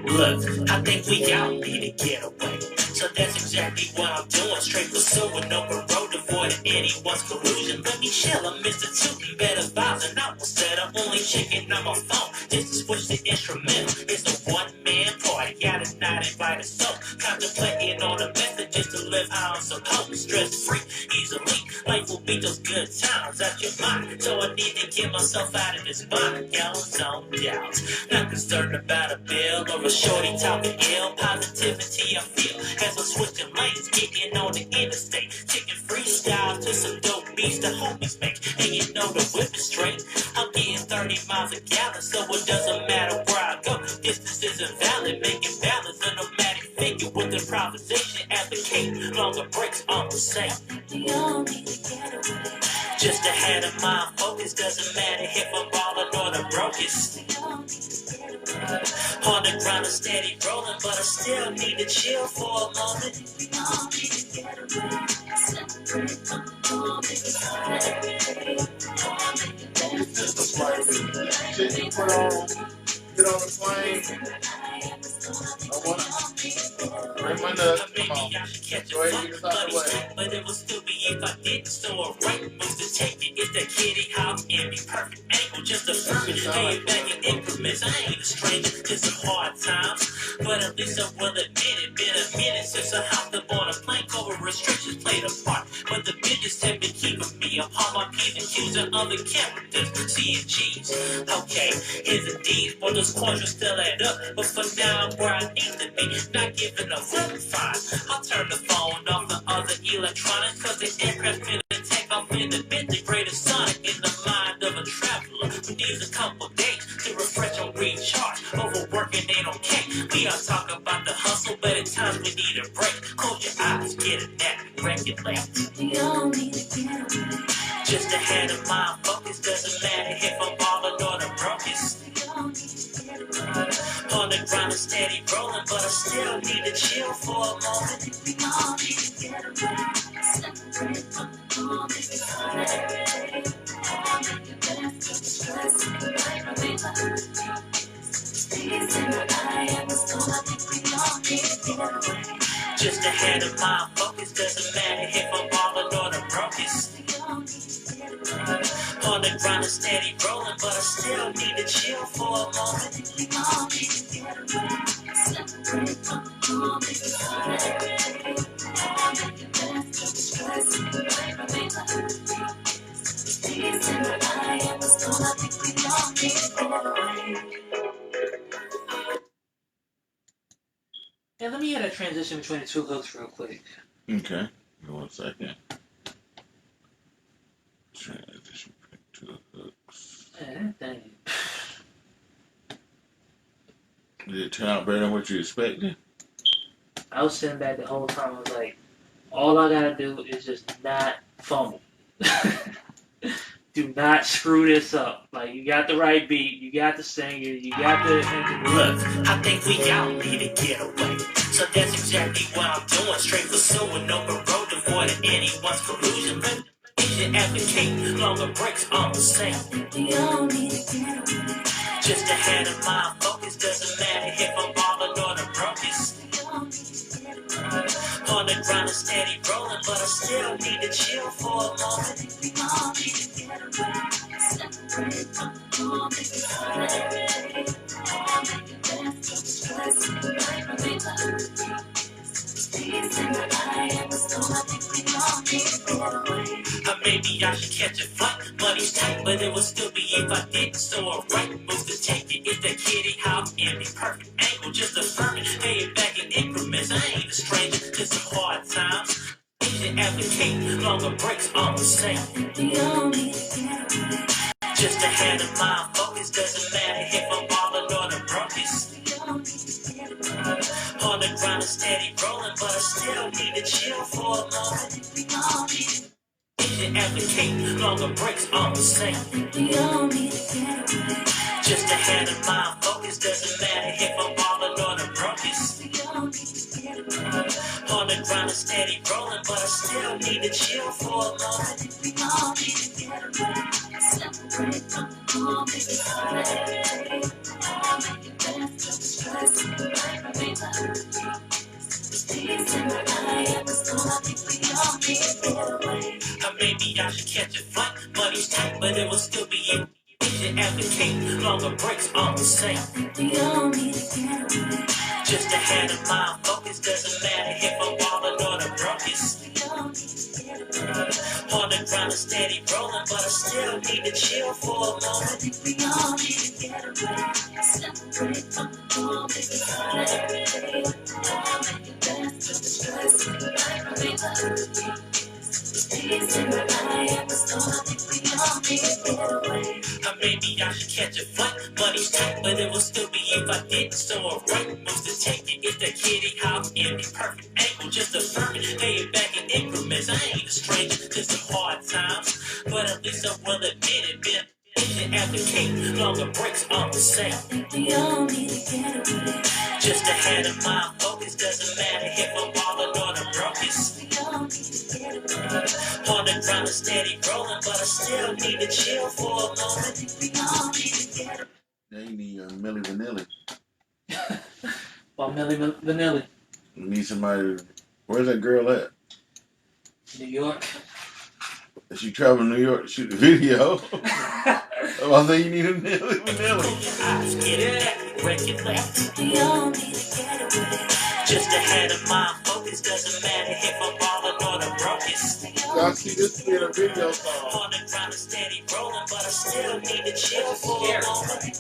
Look, I think we all need to get away. So that's exactly what I'm doing. Straight pursuing, open road, avoiding anyone's collusion. Let me chill, I'm Mr. Two, better vibes and I was said I'm only checking on my phone. Just to switch the instrumental. It's a one-man party, got a night invited so. Contemplating on the messages to live how I'm supposed. Stress-free, easily. Life will be those good times out your mind. So I need to get myself out of this bind. Y'all zoned out. Not concerned about a bill or a shorty talking ill. Positivity I feel as I'm switching lanes, getting on the interstate, taking freestyle to some dope beats the homies make. And you know the whip is straight. I'm getting 30 miles a gallon, so it doesn't matter where I go. Distance isn't valid, making balance a nomadic figure with improvisation. Advocate longer breaks on the same. Just ahead of my focus, doesn't matter if I'm balling or the brokest. On the ground, I'm steady rolling, but I still need to chill for a moment. Get on the plane. I want to bring my nuts. Come on. Go ahead and get us out of the way. But it would still be if I didn't. So a right move to take it is that kitty hop and be perfect. Anyway, just affirming, pay it back in increments. I ain't a stranger to some hard times, but at least I will admit it. Been a minute since I hopped up on a plane. COVID restrictions played a part, but the biggest have been keeping me upon my P's and Q's and other characters, C and G's. Okay, here's the D's, but those quadrants still add up. But for now, I'm where I need to be, not giving a fine. I'll turn the phone off the other electronics, cause the aircraft finna take off in a bit. The greatest sonic in the mind of a traveler who needs a couple days to refresh and recharge. Overworking ain't okay. We all talk about the hustle, but at times we need a break. Close your eyes, get a nap, regulate. We all need to get away. Just ahead of my focus, doesn't matter if I'm balling or the brokest. On the ground and steady rolling, but I still need to chill for a moment. We all need to get away. Separate from the norm, make it harder. Make it best of the stress and the right relate. Peace in my eye and the storm, I think we all need to get away. Just ahead of my focus, doesn't matter if I'm balling or the brokest. On the ground and steady rolling, but I still need to chill for a moment. We all need to get away. Separate from the norm, make it harder. Make it best of the stress and the right relate. Peace in my eye and the storm, I think we all need to get away. Yeah, let me hear that transition between the two hooks real quick. Okay. Give me 1 second. Transition between two hooks. Man, that thing. Did it turn out better than what you expected? I was sitting back the whole time. I was like, all I gotta do is just not fumble. Do not screw this up. Like, you got the right beat, you got the singer, you got the... Look, I think we all need to get away. So that's exactly what I'm doing. Straight pursuing, open road, avoiding anyone's collusion. But Asian advocate, longer breaks on the same. We all need to get away. Just ahead of my focus, doesn't matter if I'm balling or the brokest. On the ground and steady rolling, but I still need to chill for a moment. We all need to get away. Separate from the norm, make it harder. Make it best of the stress and the right relate. Peace in my eye and the storm, I think we all need to get away. Maybe I should catch a flight. Money's tight, but it would still be if I didn't. So a right move to take it is that kitty hop in the perfect angle. Just affirming, pay it back in increments. I ain't a stranger to some hard times. Asian advocate, longer breaks on the same. We all need to get away. Just ahead of my focus, doesn't matter if I'm balling or the brokest. On the ground and steady rolling, but I still need to chill for a moment. We all need to Asian advocate, longer breaks on the same. We all need to get away. Just ahead of my focus, doesn't matter if I'm balling or the brokest. We all need to get away. On the ground and steady rolling, but I still need to chill for a moment. We all need to get away. Separate from the norm, make it harder. Make it best of the stress and the right relate. Peace in my eye and the storm, I think we all need to get away. Maybe I should catch a flight. Money's tight, but it will still be you. Asian advocate, longer breaks on the same. We all need to get away. Just ahead of my focus, doesn't matter if I'm balling or the brokest. We all need to get away. On the ground and steady rolling, but I still need to chill for a moment. We all need to get away. Separate from the norm, make it harder. Make it best of the stress and the right relate. Peace in my eye and the storm, I think we all need to get away. Maybe I should catch a flight. Money's tight, but it will still be if I didn't. So a right move to take it is that kitty hop in the perfect angle. Just affirming, pay it back in increments. I ain't a stranger to some hard times, but at least I will admit it. Been Asian advocate, longer breaks on the same. We all need to get away. Just ahead of my focus, doesn't matter if I'm balling or the brokest. We all need to get away. On the ground and steady rolling, but I still need to chill for a moment. We all need to get away. They need Millie Vanilli. Well, Millie Vanilli. We need somebody. Where's that girl at? New York. Is she traveling to New York to shoot the video? I say you need a Nelly vanilla. Eyes get it, record left. Just ahead of my focus, doesn't matter if I'm ballin' or the brokest. Y'all see this being a video song. On the ground is steady rolling, but I still need to chill for a moment.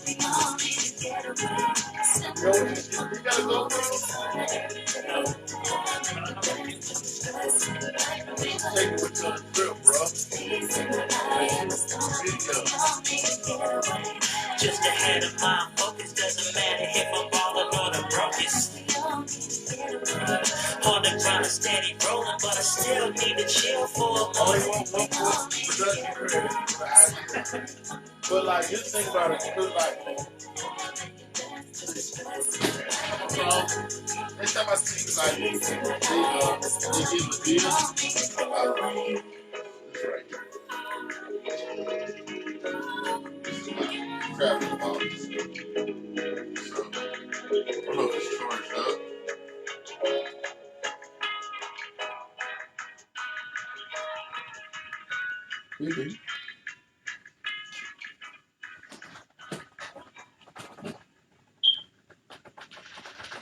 Yo, we gotta go, bro. Take it with your trip, bro. Just ahead of my focus, doesn't matter if I'm ballin' or the brokest. On the ground is steady rolling, but I still need to chill for a Only moment. one production credit for the idea. But like, just think about it, because like, next time I see like they give a deal, it's right here. This is my travel policy. So, I don't know if it's charged up. Maybe.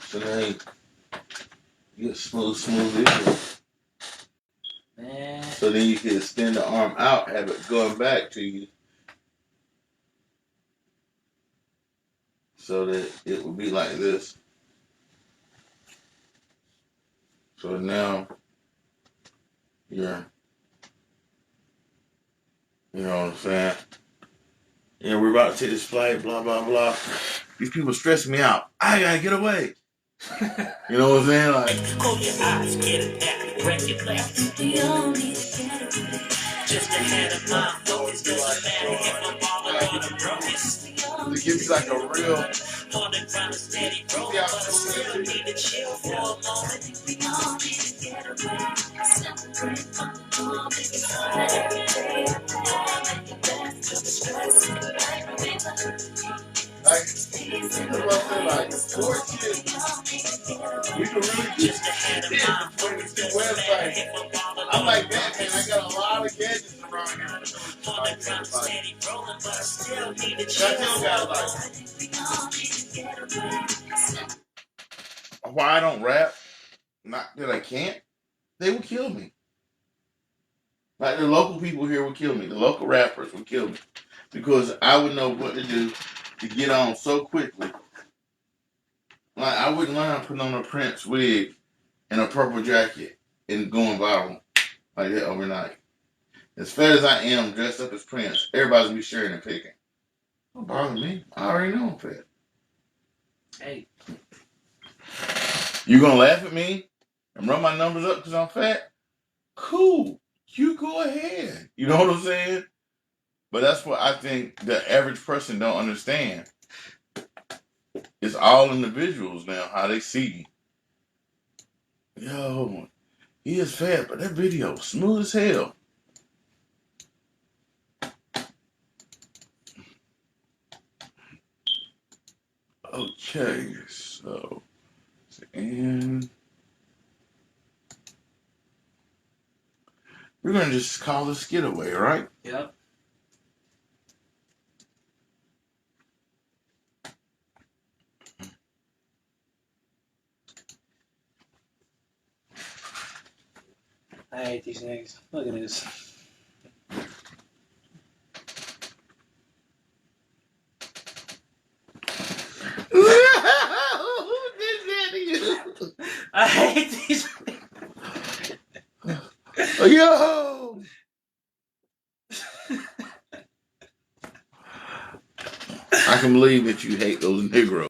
So then you get smooth it. Man. So then you can extend the arm out, have it going back to you. So that it would be like this. So now you're, you know what I'm saying? Yeah, we're about to take this flight, blah, blah, blah. These people stress me out. I gotta get away. You know what I'm saying? Like, Hold your eyes, get it back, record left. Just ahead of my focus, doesn't matter if I'm ballin' or the brokest. to give me like a real. On the ground is steady rolling, but I still need to chill for a moment. Like, that's what I'm saying, like, bullshit. We can really Just ahead of my focus, the website. I'm like that, man. I got a lot of gadgets around here. On the ground is steady rolling, but I still need to I chill tell for a guys, moment. like, why I don't rap, not that I can't, they would kill me. Like, the local people here would kill me. The local rappers would kill me. Because I would know what to do to get on so quickly. Like, I wouldn't mind putting on a Prince wig and a purple jacket and going viral like that overnight. As fat as I am, dressed up as Prince, everybody's gonna be sharing and picking. Don't bother me. I already know I'm fat. Hey. You gonna laugh at me and run my numbers up because I'm fat? Cool. You go ahead. You know what I'm saying? But that's what I think the average person don't understand. It's all individuals now, how they see you. Yo, he is fat, but that video smooth as hell. Okay, so and we're gonna just call this getaway, right? Yep. I hate these niggas. Look at this. I hate these. Yo! I can believe that you hate those Negroes.